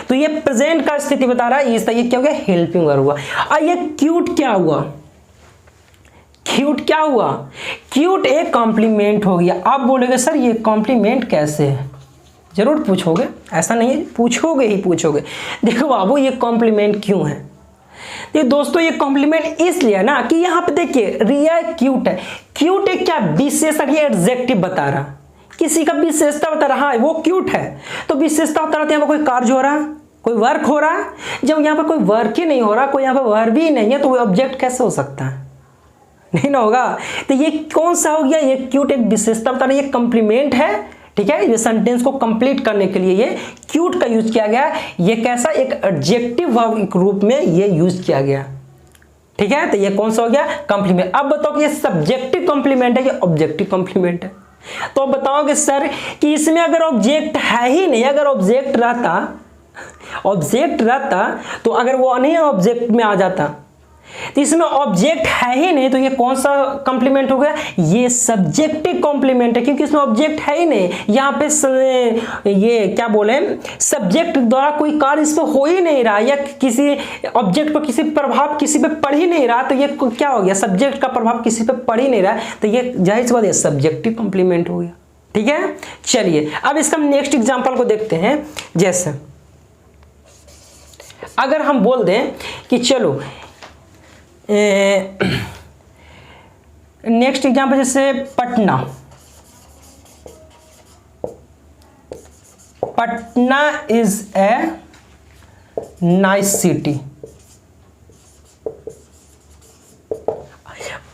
तो ये प्रेजेंट का स्थिति बता रहा है इज, ये क्या हो गया हेल्पिंग वर्ब हुआ। और ये क्यूट क्या हुआ, क्यूट क्या हुआ, क्यूट एक कॉम्प्लीमेंट हो गया। आप बोलोगे सर ये कॉम्प्लीमेंट कैसे है, जरूर पूछोगे, ऐसा नहीं है, पूछोगे ही पूछोगे। देखो बाबू ये कॉम्प्लीमेंट क्यों है, ये दोस्तों ये कॉम्प्लीमेंट इसलिए ना कि यहाँ पे देखिए रिया क्यूट है, क्यूट एक क्या विशेषण, ये एडजेक्टिव बता रहा, किसी का विशेषता बता रहा, हाँ वो क्यूट है तो विशेषता बता रहा, यहाँ पर कोई कार्य हो रहा, कोई वर्क हो रहा। जब यहाँ पर कोई वर्क ही नहीं हो रहा, कोई यहाँ पर वर्ब ही नहीं है, तो वो ऑब्जेक्ट कैसे हो सकता है, नहीं ना होगा। तो ये कौन सा हो गया, ये क्यूट एक विशेषता बता रहा, ये कॉम्प्लीमेंट है। ठीक है, ये सेंटेंस को कंप्लीट करने के लिए ये क्यूट का यूज किया गया, ये कैसा एक एडजेक्टिव वर्ब के रूप में ये यूज किया गया। ठीक है, तो ये कौन सा हो गया, कॉम्प्लीमेंट। अब बताओ कि ये सब्जेक्टिव कॉम्प्लीमेंट है या ऑब्जेक्टिव कॉम्प्लीमेंट है। तो बताओगे सर कि इसमें अगर ऑब्जेक्ट है ही नहीं, अगर ऑब्जेक्ट रहता तो अगर वो नहीं ऑब्जेक्ट में आ जाता, तो इसमें ऑब्जेक्ट है ही नहीं, तो ये कौन सा कॉम्प्लीमेंट हो गया, ये सब्जेक्टिव कॉम्प्लीमेंट है, क्योंकि इसमें ऑब्जेक्ट है ही नहीं। यहाँ पे ये क्या बोले, सब्जेक्ट द्वारा कोई कार्य इस पर हो ही नहीं रहा, या किसी ऑब्जेक्ट पर किसी प्रभाव किसी पे पड़ ही नहीं रहा, तो ये क्या हो गया, सब्जेक्ट का प्रभाव किसी पे पड़ ही नहीं रहा, तो ये जाहिर सी बात है सब्जेक्टिव कॉम्प्लीमेंट हो गया। ठीक है, चलिए अब इसका नेक्स्ट एग्जाम्पल को देखते हैं। जैसे अगर हम बोल दें कि चलो नेक्स्ट एग्जाम्पल, जैसे Patna, Patna is a nice city,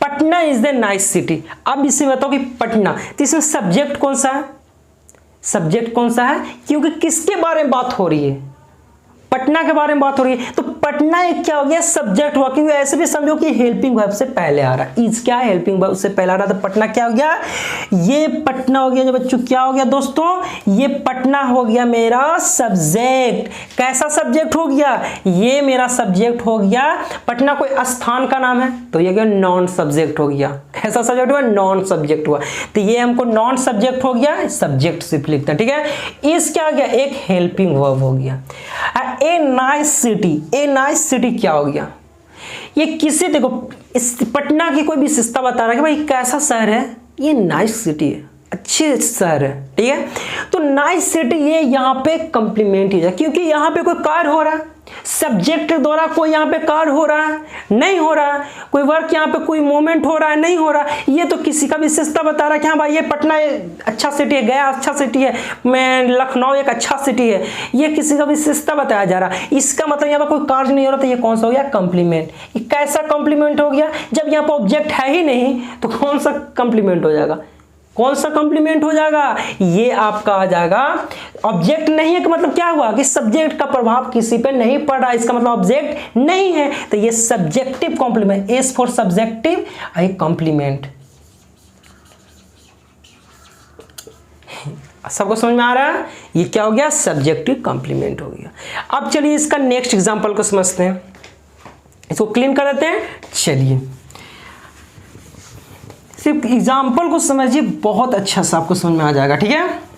Patna is a nice city. अब इसमें बताओ कि पटना, तो इसमें सब्जेक्ट कौन सा है, सब्जेक्ट कौन सा है, क्योंकि किसके बारे में बात हो रही है, पटना के बारे में बात हो रही है, तो पटना एक क्या हो गया, सब्जेक्ट हुआ, क्योंकि ऐसे भी समझो कि हेल्पिंग वर्ब से पहले आ रहा है, इज क्या है हेल्पिंग वर्ब से पहले आ रहा है, तो पटना क्या हो गया, ये पटना हो गया। जो बच्चों क्या हो गया दोस्तों, ये पटना हो गया मेरा सब्जेक्ट। कैसा सब्जेक्ट हो गया, ये मेरा सब्जेक्ट हो गया। पटना कोई स्थान का नाम है, तो ये गया नॉन सब्जेक्ट हो गया। कैसा सब्जेक्ट हुआ, नॉन सब्जेक्ट हुआ, तो ये हमको नॉन सब्जेक्ट हो गया, सब्जेक्ट सिर्फ लिखता है। ठीक है, इज क्या हो गया, एक हेल्पिंग वर्ब हो गया। A nice city, a nice city क्या हो गया, ये किसी, देखो इस पटना की कोई विशेषता बता रहा है कि भाई कैसा शहर है, ये नाइस सिटी है, अच्छे शहर है। ठीक है, तो नाइस सिटी ये यहाँ पे कॉम्प्लीमेंट ही है, क्योंकि यहाँ पे कोई कार्य हो रहा है, सब्जेक्ट द्वारा कोई यहाँ पे कार्य हो रहा है, नहीं हो रहा, कोई वर्क यहाँ पे कोई मोमेंट हो रहा है, नहीं हो रहा, ये तो किसी का विशेषता बता रहा है कि हाँ भाई ये पटना अच्छा सिटी है, गया अच्छा सिटी है, मैं लखनऊ एक अच्छा सिटी है, ये किसी का विशेषता बताया जा रहा है। इसका मतलब यहाँ पर कोई कार्य नहीं हो रहा, तो ये कौन सा हो गया, कॉम्प्लीमेंट। ये कैसा कॉम्प्लीमेंट हो गया, जब यहाँ पर ऑब्जेक्ट है ही नहीं तो कौन सा कॉम्प्लीमेंट हो जाएगा, कौन सा कॉम्प्लीमेंट हो जाएगा, ये आपका आ जाएगा। ऑब्जेक्ट नहीं है कि मतलब क्या हुआ कि सब्जेक्ट का प्रभाव किसी पे नहीं पड़ रहा, इसका मतलब ऑब्जेक्ट नहीं है, तो ये subjective complement, S for subjective a complement. सबको समझ में आ रहा है? ये क्या हो गया? सब्जेक्टिव कॉम्प्लीमेंट हो गया। अब चलिए इसका नेक्स्ट एग्जांपल को समझते हैं, इसको क्लीन कर देते हैं। चलिए सिर्फ एग्जांपल को समझिए, बहुत अच्छा सा आपको समझ में आ जाएगा। ठीक है,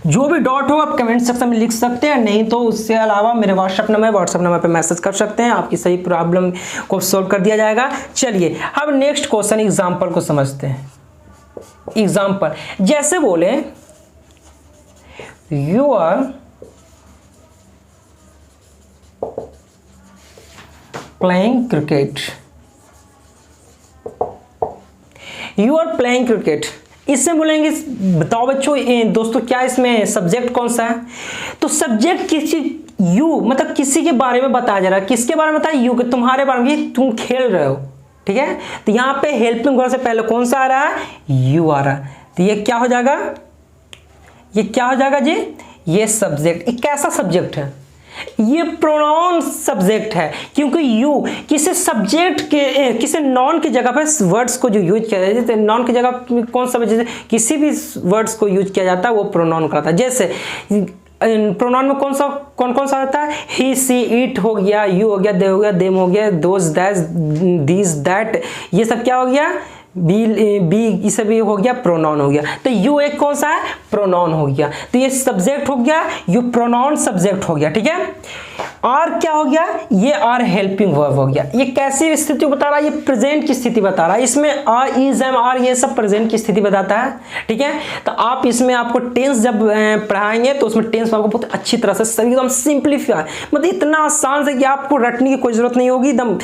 जो भी डाउट हो आप कमेंट सेक्शन में लिख सकते हैं, नहीं तो उससे अलावा मेरे व्हाट्सएप नंबर पे मैसेज कर सकते हैं, आपकी सभी प्रॉब्लम को सॉल्व कर दिया जाएगा। चलिए अब नेक्स्ट क्वेश्चन एग्जांपल को समझते हैं। एग्जांपल जैसे बोले you are playing cricket, you are playing cricket, इससे बोलेंगे बताओ बच्चों दोस्तों क्या इसमें सब्जेक्ट कौन सा है? तो सब्जेक्ट किसी यू मतलब किसी के बारे में बताया जा रहा है। किसके बारे में बताया? यू के, तुम्हारे बारे में, तुम खेल रहे हो। ठीक है, तो यहाँ पे हेल्पिंग वर्ब से पहले कौन सा आ रहा है? यू आ रहा है। तो ये क्या हो जाएगा? ये क्या हो जाएगा जी? ये सब्जेक्ट। एक कैसा सब्जेक्ट है? ये प्रोनाउन सब्जेक्ट है, क्योंकि यू किसी सब्जेक्ट के किसी नॉन की जगह पर वर्ड्स को जो यूज किया जाता है, जैसे नॉन की जगह कौन सा, जैसे किसी भी वर्ड्स को यूज किया जाता है वो प्रोनाउन कहलाता है। जैसे प्रोनाउन में कौन कौन सा आता है? ही सी इट हो गया, यू हो गया, दे हो गया, देम हो गया, दोज दैट दीज दैट, ये सब क्या हो गया? बी ये सब भी हो गया, प्रोनाउन हो गया। तो यू एक कौन सा है? प्रोनाउन हो गया। तो ये सब्जेक्ट हो गया, यू प्रोनाउन सब्जेक्ट हो गया। ठीक है, आर क्या हो गया? ये आर हेल्पिंग वर्ब हो गया। ये कैसी स्थिति बता रहा है? ये प्रेजेंट की स्थिति बता रहा है। इसमें आर, इज, एम, आर ये सब प्रेजेंट की स्थिति बताता है। ठीक है, तो आप इसमें आपको टेंस जब पढ़ाएंगे तो उसमें टेंस आपको बहुत अच्छी तरह से सभी एकदम सिंप्लीफाई, मतलब इतना आसान से कि आपको रटने की कोई जरूरत नहीं होगी। एकदम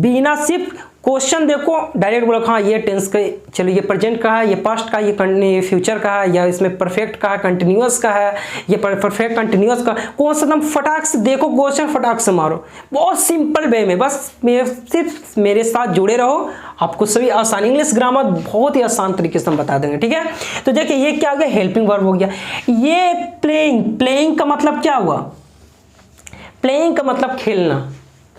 बिना सिर्फ क्वेश्चन देखो डायरेक्ट बोलो हाँ ये टेंस का, चलो ये प्रेजेंट का है, ये पास्ट का, ये फ्यूचर का है, या इसमें परफेक्ट का है, कंटिन्यूअस का है, ये परफेक्ट कंटिन्यूअस का, कौन सा एकदम फटाक से देखो क्वेश्चन, फटाक से मारो। बहुत सिंपल वे में, बस सिर्फ मेरे साथ जुड़े रहो, आपको सभी आसान इंग्लिश ग्रामर बहुत ही आसान तरीके से हम बता देंगे। ठीक है, तो देखिए ये क्या हो गया? हेल्पिंग वर्ब हो गया। ये प्लेइंग का मतलब क्या हुआ? प्लेइंग का मतलब खेलना,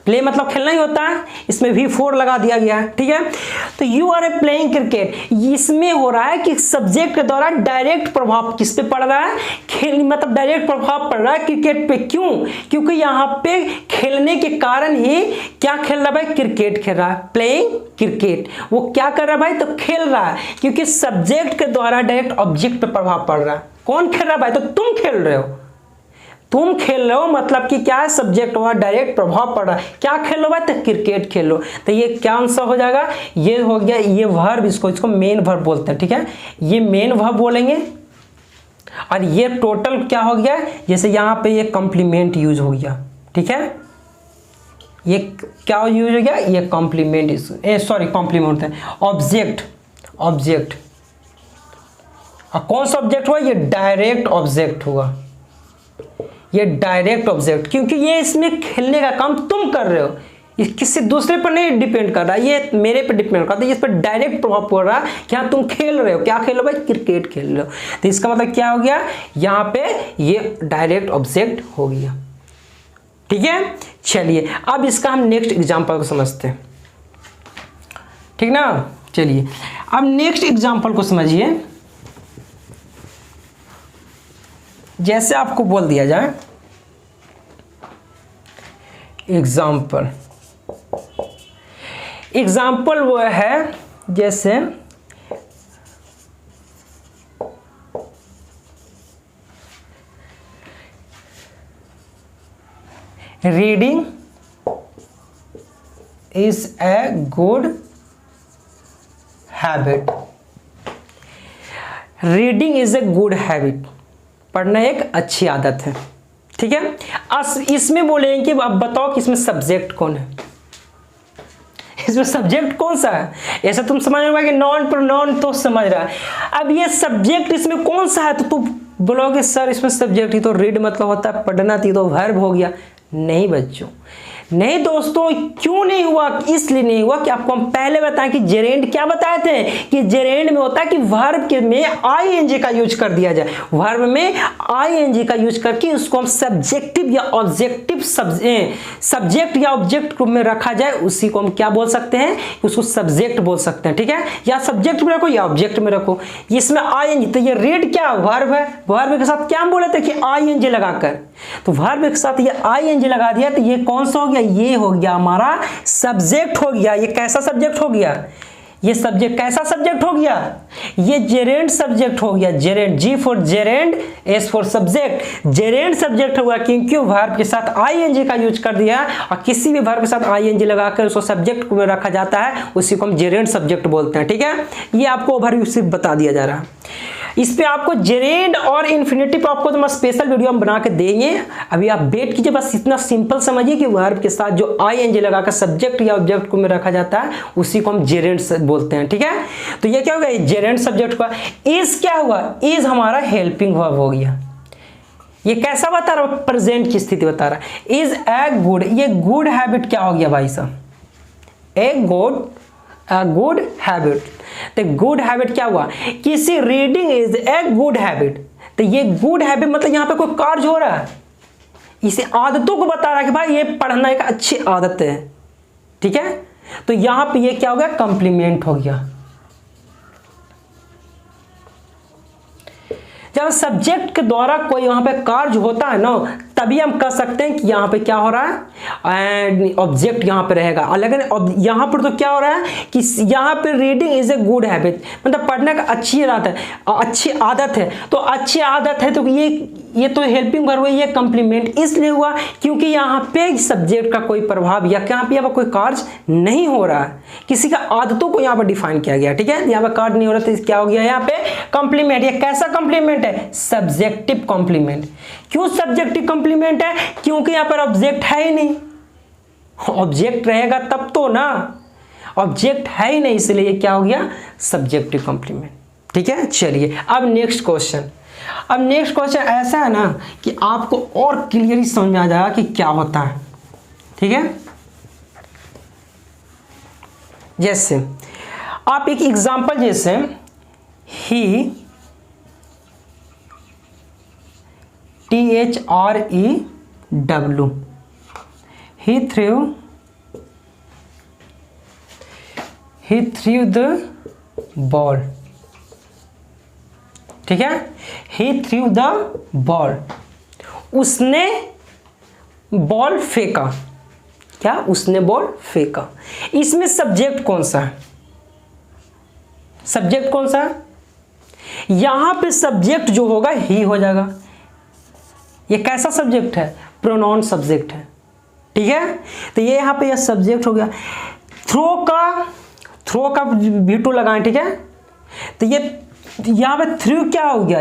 प्ले मतलब खेलना ही होता है, इसमें V4 लगा दिया गया है। ठीक है, तो you are a playing cricket, इसमें हो रहा है कि सब्जेक्ट के द्वारा डायरेक्ट प्रभाव किस पे पड़ रहा है? खेल, मतलब डायरेक्ट प्रभाव पड़ रहा है क्रिकेट पे। क्यों? क्योंकि यहाँ पे खेलने के कारण ही क्या खेल रहा है भाई? क्रिकेट खेल रहा है, प्लेइंग क्रिकेट। वो क्या कर रहा है भाई? तो खेल रहा है, क्योंकि सब्जेक्ट के द्वारा डायरेक्ट ऑब्जेक्ट पे प्रभाव पड़ रहा है। कौन खेल रहा है भाई? तो तुम खेल रहे हो, तुम खेल रहे हो, मतलब कि क्या है? सब्जेक्ट हुआ, डायरेक्ट प्रभाव पड़ रहा है। क्या खेल लो भाई? तो क्रिकेट खेल लो। तो ये क्या आंसर हो जाएगा? ये हो गया, ये वर्ब, इसको मेन वर्ब बोलते हैं। ठीक है, ये मेन वर्ब बोलेंगे। और ये टोटल क्या हो गया? जैसे यहाँ पे ये कॉम्प्लीमेंट यूज हो गया। ठीक है, ये क्या यूज हो गया? ये कॉम्प्लीमेंट, सॉरी कॉम्प्लीमेंट है ऑब्जेक्ट। और कौन सा ऑब्जेक्ट हुआ? ये डायरेक्ट ऑब्जेक्ट हुआ, ये डायरेक्ट ऑब्जेक्ट, क्योंकि ये इसमें खेलने का काम तुम कर रहे हो, ये किसी दूसरे पर नहीं डिपेंड कर रहा है, ये मेरे पे डिपेंड करता है। इस पर डायरेक्ट प्रभाव पड़ रहा है कि हाँ तुम खेल रहे हो। क्या खेल रहे हो भाई? क्रिकेट खेल रहे हो। तो इसका मतलब क्या हो गया? यहाँ पे ये डायरेक्ट ऑब्जेक्ट हो गया। ठीक है, चलिए अब इसका हम नेक्स्ट एग्जाम्पल को समझते हैं। ठीक ना, चलिए अब नेक्स्ट एग्जाम्पल को समझिए। जैसे आपको बोल दिया जाए एग्जाम्पल वो है, जैसे reading is a good habit. Reading is a good habit, पढ़ना एक अच्छी आदत है। ठीक है, इसमें बोलेंगे कि अब बताओ कि इसमें सब्जेक्ट कौन है? इसमें सब्जेक्ट कौन सा है? ऐसा तुम समझ रहे हो कि नॉन प्रोनाउन तो समझ रहा है। अब ये सब्जेक्ट इसमें कौन सा है? तो तुम बोलोगे सर इसमें सब्जेक्ट ही तो रीड मतलब होता है पढ़ना, थी तो वर्ब हो गया। नहीं बच्चों, नहीं दोस्तों, क्यों नहीं हुआ? इसलिए नहीं हुआ कि आपको हम पहले बताएं कि जेरेंड क्या बताए थे कि जेरेंड में होता है कि वर्ब के में आईएनजी का यूज कर दिया जाए, वर्ब में आईएनजी का यूज करके उसको हम सब्जेक्टिव या ऑब्जेक्टिव सब्जेक्ट या ऑब्जेक्ट में रखा जाए, उसी को हम क्या बोल सकते हैं? उसको सब्जेक्ट बोल सकते हैं। ठीक है, या सब्जेक्ट में रखो या ऑब्जेक्ट में रखो। इसमें आईएनजी, तो ये रीड क्या वर्ब है, वर्ब के साथ क्या बोले थे कि आईएनजी लगाकर, तो वर्ब के साथ ये आईएनजी लगा दिया, तो ये कौन सा हो गया? ये हो गया हमारा सब्जेक्ट हो गया। ये कैसा सब्जेक्ट हो गया? ये सब्जेक्ट कैसा सब्जेक्ट हो गया? ये जेरेंड सब्जेक्ट हो गया। Gerund, G for gerund, S for subject, gerund subject हुआ क्योंकि वर्ब के साथ आईएनजी का यूज कर दिया, और किसी भी वर्ब के साथ आईएनजी लगाकर उसको सब्जेक्ट में रखा जाता है, उसी को हम जेरेंड सब्जेक्ट बोलते हैं। ठीक है, ये आपको ओवरव्यू सिर्फ बता दिया जा रहा है। इस पे आपको जेरेंड और इन्फिनिटिव आपको तो स्पेशल वीडियो हम बना के देंगे, अभी आप वेट कीजिए। बस इतना सिंपल समझिए कि वर्ब के साथ जो आईएनजी लगाकर सब्जेक्ट या ऑब्जेक्ट को में रखा जाता है, उसी को हम जेरेंड बोलते हैं। ठीक है, तो ये क्या होगा? जेरेंड सब्जेक्ट हुआ। इज क्या हुआ? इज हमारा हेल्पिंग वर्ब हो गया। ये कैसा बता रहा है? प्रेजेंट की स्थिति बता रहा है। इज ए गुड, ये गुड हैबिट क्या हो गया भाई साहब? ए गुड हैबिट। तो गुड हैबिट क्या हुआ? किसी reading is a good habit, तो ये गुड हैबिट मतलब यहां पे कोई कार्य हो रहा है, इसे आदतों को बता रहा है कि भाई ये पढ़ना एक अच्छी आदत है। ठीक है, तो यहां पे ये क्या हो गया? कॉम्प्लीमेंट हो गया। जब सब्जेक्ट के द्वारा कोई वहां पे कार्य होता है ना, तभी हम कह सकते हैं कि यहाँ पे क्या हो रहा है? ऑब्जेक्ट यहाँ पे रहेगा। लेकिन यहाँ पर तो क्या हो रहा है कि यहाँ पे reading is a good habit, मतलब पढ़ने का अच्छी आदत है। तो अच्छी आदत है, तो ये तो हेल्पिंग वर्ब हुआ, ये कॉम्प्लीमेंट इसलिए हुआ क्योंकि यहाँ पे सब्जेक्ट का कोई प्रभाव या यहाँ पे कोई कार्य नहीं हो रहा है, किसी का आदतों को यहाँ पर डिफाइन किया गया। ठीक है, यहाँ पे कार्य नहीं हो रहा, तो क्या हो गया यहाँ पे? कॉम्प्लीमेंट। ये कैसा कॉम्प्लीमेंट है? Subjective complement. क्यों सब्जेक्टिव कॉम्प्लीमेंट है? क्योंकि यहां पर ऑब्जेक्ट है ही नहीं। ऑब्जेक्ट रहेगा तब तो ना, ऑब्जेक्ट है ही नहीं, इसलिए क्या हो गया? Subjective complement. ठीक है, चलिए अब नेक्स्ट क्वेश्चन। अब नेक्स्ट क्वेश्चन ऐसा है ना कि आपको और क्लियरली समझ में आ जाएगा कि क्या होता है। ठीक है, जैसे आप एक एग्जांपल, जैसे ही THREW, he threw the ball। ठीक है, he threw the ball, उसने बॉल फेंका। क्या? उसने बॉल फेंका। इसमें सब्जेक्ट कौन सा है? सब्जेक्ट कौन सा है? यहां पे सब्जेक्ट जो होगा ही हो जाएगा। ये कैसा सब्जेक्ट है? प्रोनाउन सब्जेक्ट है। ठीक है, तो ये यहाँ पे ये सब्जेक्ट हो गया। थ्रो का V2 लगाएं। ठीक है, तो ये यहाँ पे थ्रू क्या हो गया?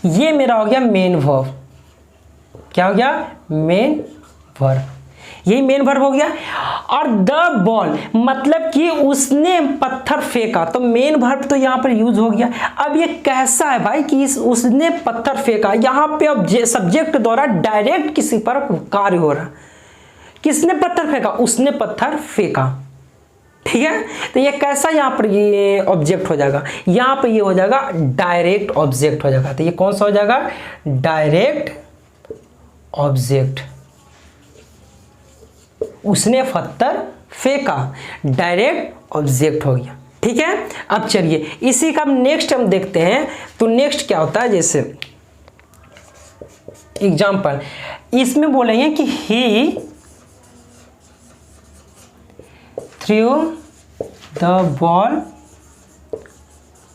ये मेरा हो गया मेन वर्ब। क्या हो गया? Main verb. यही मेन वर्ब हो गया। और द बॉल मतलब कि उसने पत्थर फेंका, तो मेन वर्ब तो यहाँ पर यूज हो गया। अब ये कैसा है भाई कि उसने पत्थर फेंका, यहाँ पे अब सब्जेक्ट द्वारा डायरेक्ट किसी पर कार्य हो रहा। किसने पत्थर फेंका? उसने पत्थर फेंका। ठीक है, तो ये कैसा यहाँ पर ये ऑब्जेक्ट हो जाएगा? यहाँ पे ये हो जाएगा डायरेक्ट ऑब्जेक्ट हो जाएगा। तो ये कौन सा हो जाएगा? Direct object. उसने पत्थर फेंका, डायरेक्ट ऑब्जेक्ट हो गया। ठीक है, अब चलिए इसी का नेक्स्ट हम देखते हैं। तो नेक्स्ट क्या होता है? जैसे एग्जांपल, इसमें बोलेंगे कि he threw the ball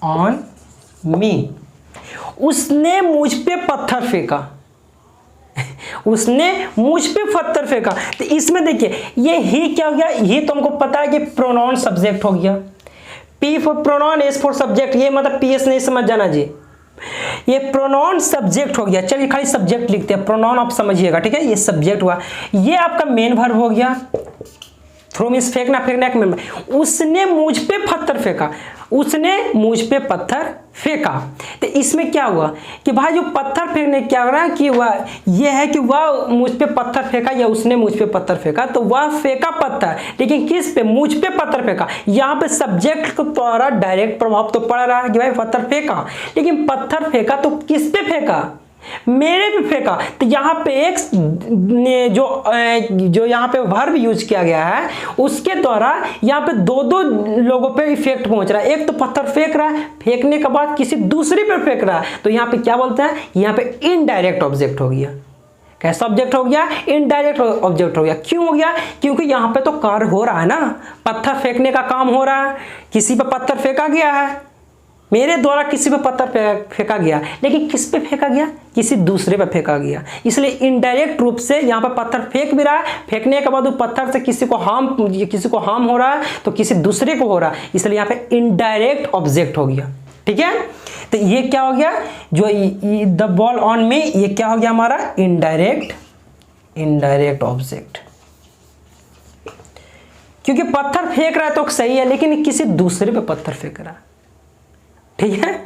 on me, उसने मुझ पे पत्थर फेंका। उसने मुझ पे पत्थर फेंका। तो इसमें देखिए ये ही क्या हो गया? ये तो हमको पता है कि प्रोनाउन सब्जेक्ट हो गया। P for pronoun, S for subject. ये मतलब PS नहीं समझ जाना जी, ये प्रोनाउन सब्जेक्ट हो गया। चलिए खाली सब्जेक्ट लिखते हैं, प्रोनाउन आप समझिएगा। ठीक है, ये सब्जेक्ट हुआ। ये आपका मेन वर्ब हो गया। थ्रो मींस फेंकना, फेंकना एक मेन। उसने मुझ पे पत्थर फेंका, उसने मुझ पे पत्थर फेंका। तो इसमें क्या हुआ कि भाई जो पत्थर फेंकने क्या हो रहा है कि वह ये है कि वह मुझ पे पत्थर फेंका या उसने मुझ पे पत्थर फेंका, तो वह फेंका पत्थर, लेकिन किस पे? मुझ पे पत्थर फेंका। यहाँ पे सब्जेक्ट के द्वारा डायरेक्ट प्रभाव तो पड़ रहा है कि भाई पत्थर फेंका, लेकिन पत्थर फेंका तो किस पे फेंका? मेरे पे फेंका। तो यहाँ पे एक जो यहाँ पे वर्ब यूज किया गया है उसके द्वारा यहाँ पे दो लोगों पे इफेक्ट पहुंच रहा है। एक तो पत्थर फेंक रहा है, फेंकने के बाद किसी दूसरे पे फेंक रहा है, तो यहाँ पे क्या बोलते हैं? यहाँ पे इनडायरेक्ट ऑब्जेक्ट हो गया। कैसा ऑब्जेक्ट हो गया? इनडायरेक्ट ऑब्जेक्ट हो गया। क्यों हो गया? क्योंकि यहाँ पे तो कार्य हो रहा है ना, पत्थर फेंकने का काम हो रहा है, किसी पे पत्थर फेंका गया है, मेरे द्वारा किसी पे पत्थर फेंका गया, लेकिन किस पे फेंका गया? किसी दूसरे पे फेंका गया। इसलिए इनडायरेक्ट रूप से यहाँ पे पत्थर फेंक भी रहा है, फेंकने के बाद वो पत्थर से किसी को हार्म हो रहा है तो किसी दूसरे को हो रहा है, इसलिए यहाँ पे इनडायरेक्ट ऑब्जेक्ट हो गया। ठीक है, तो ये क्या हो गया? जो द बॉल ऑन मी, ये क्या हो गया हमारा? Indirect object. क्योंकि पत्थर फेंक रहा है तो सही है, लेकिन किसी दूसरे पे पत्थर फेंक रहा है। ठीक है,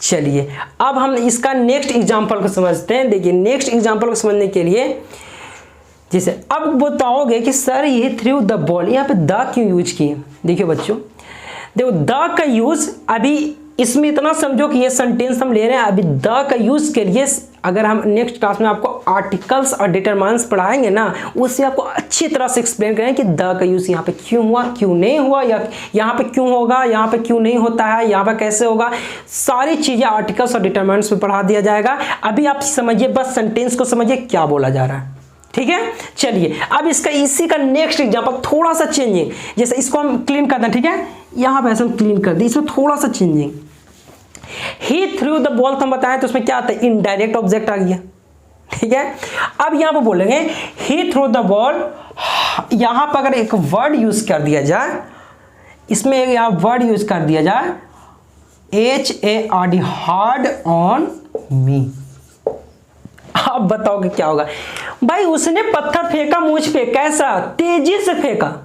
चलिए अब हम इसका नेक्स्ट एग्जांपल को समझते हैं। देखिए नेक्स्ट एग्जांपल को समझने के लिए जैसे अब बताओगे कि सर ये थ्रू द बॉल, यहाँ पे द क्यों यूज किए? देखिए बच्चों, देखो द का यूज अभी इसमें इतना समझो कि ये सेंटेंस हम ले रहे हैं, अभी द का यूज के लिए अगर हम नेक्स्ट क्लास में आपको आर्टिकल्स और डिटरमाइंस पढ़ाएंगे ना, उससे आपको अच्छी तरह से एक्सप्लेन करें कि द का यूज यहाँ पे क्यों हुआ, क्यों नहीं हुआ, या यहाँ पे क्यों होगा, यहाँ पे क्यों नहीं होता है, यहाँ पे कैसे होगा, सारी चीजें आर्टिकल्स और डिटरमाइंस में पढ़ा दिया जाएगा। अभी आप समझिए, बस सेंटेंस को समझिए क्या बोला जा रहा है। ठीक है, चलिए अब इसका इसी का नेक्स्ट एग्जांपल थोड़ा सा चेंजिंग, जैसे इसको हम क्लीन कर दें। ठीक है, यहाँ पे ऐसे हम क्लीन कर दें, इसमें थोड़ा सा changing. He threw the ball हम बताएं तो उसमें क्या आता है? इनडायरेक्ट ऑब्जेक्ट आ गया। ठीक है, अब यहां पर बोलेंगे ही थ्रू द बॉल, यहां पर अगर एक वर्ड यूज कर दिया जाए, इसमें यहां वर्ड यूज कर दिया जाए HARD, हार्ड ऑन मी। अब बताओ कि क्या होगा? भाई उसने पत्थर फेंका मुझ पे, कैसा? तेजी से फेंका।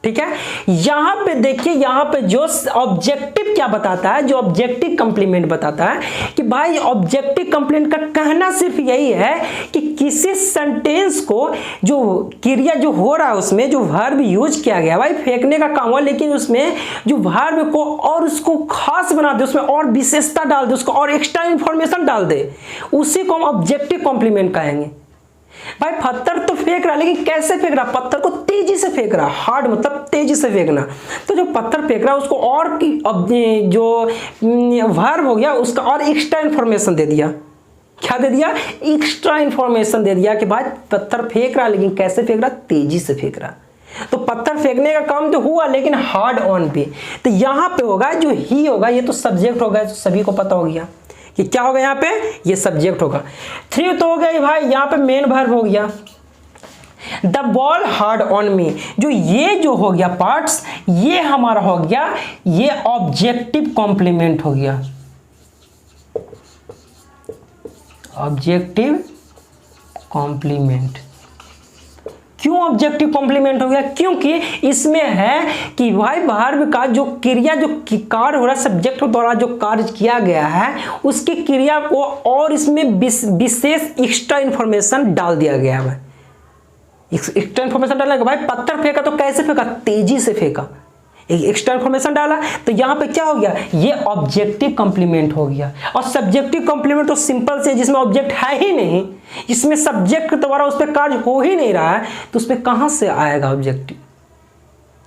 ठीक है, यहां पे देखिए, यहां पे जो ऑब्जेक्टिव क्या बताता है, जो ऑब्जेक्टिव कंप्लीमेंट बताता है कि भाई ऑब्जेक्टिव कंप्लीमेंट का कहना सिर्फ यही है कि किसी सेंटेंस को जो क्रिया जो हो रहा है उसमें जो वर्ब यूज किया गया, भाई फेंकने का काम हुआ, लेकिन उसमें जो वर्ब को और उसको खास बना दे, उसमें और विशेषता डाल दे, उसको और एक्स्ट्रा इंफॉर्मेशन डाल दे, उसी को हम ऑब्जेक्टिव कॉम्प्लीमेंट कहेंगे। भाई पत्थर तो फेंक रहा, लेकिन कैसे फेंक रहा? पत्थर को तेजी से फेंक रहा। हार्ड मतलब तेजी से फेंकना। तो जो पत्थर फेंक रहा है उसको और जो वर्ब हो गया उसका और एक्स्ट्रा इंफॉर्मेशन दे दिया। क्या दे दिया? एक्स्ट्रा इंफॉर्मेशन दे दिया कि भाई पत्थर फेंक रहा, लेकिन कैसे फेंक रहा? तेजी से फेंक रहा। तो पत्थर फेंकने का काम तो हुआ, लेकिन हार्ड ऑन पे। तो यहां पे होगा जो ही होगा, ये तो सब्जेक्ट होगा, तो सभी को पता हो गया कि क्या होगा यहाँ पे? ये सब्जेक्ट होगा। थ्री तो हो गया भाई, यहाँ पे मेन वर्ब हो गया द बॉल हार्ड ऑन मी। जो ये जो हो गया पार्ट्स, ये हमारा हो गया, ये ऑब्जेक्टिव कॉम्प्लीमेंट हो गया। Objective complement. क्यों ऑब्जेक्टिव कॉम्प्लीमेंट हो गया? क्योंकि इसमें है कि भाई वर्ब का जो क्रिया जो कार्य हो रहा है, सब्जेक्ट द्वारा जो कार्य किया गया है, उसकी क्रिया को और इसमें विशेष एक्स्ट्रा इंफॉर्मेशन डाल दिया गया है। एक्स्ट्रा इंफॉर्मेशन डाला, भाई पत्थर फेंका तो कैसे फेंका? तेजी से फेंका। एक एक्स्ट्रा इंफॉर्मेशन डाला, तो यहां पे क्या हो गया? ये ऑब्जेक्टिव कॉम्प्लीमेंट हो गया। और सब्जेक्टिव कॉम्प्लीमेंट तो सिंपल से, जिसमें ऑब्जेक्ट है ही नहीं, इसमें सब्जेक्ट के द्वारा उस पर कार्य हो ही नहीं रहा है, तो उसमें कहां से आएगा ऑब्जेक्टिव?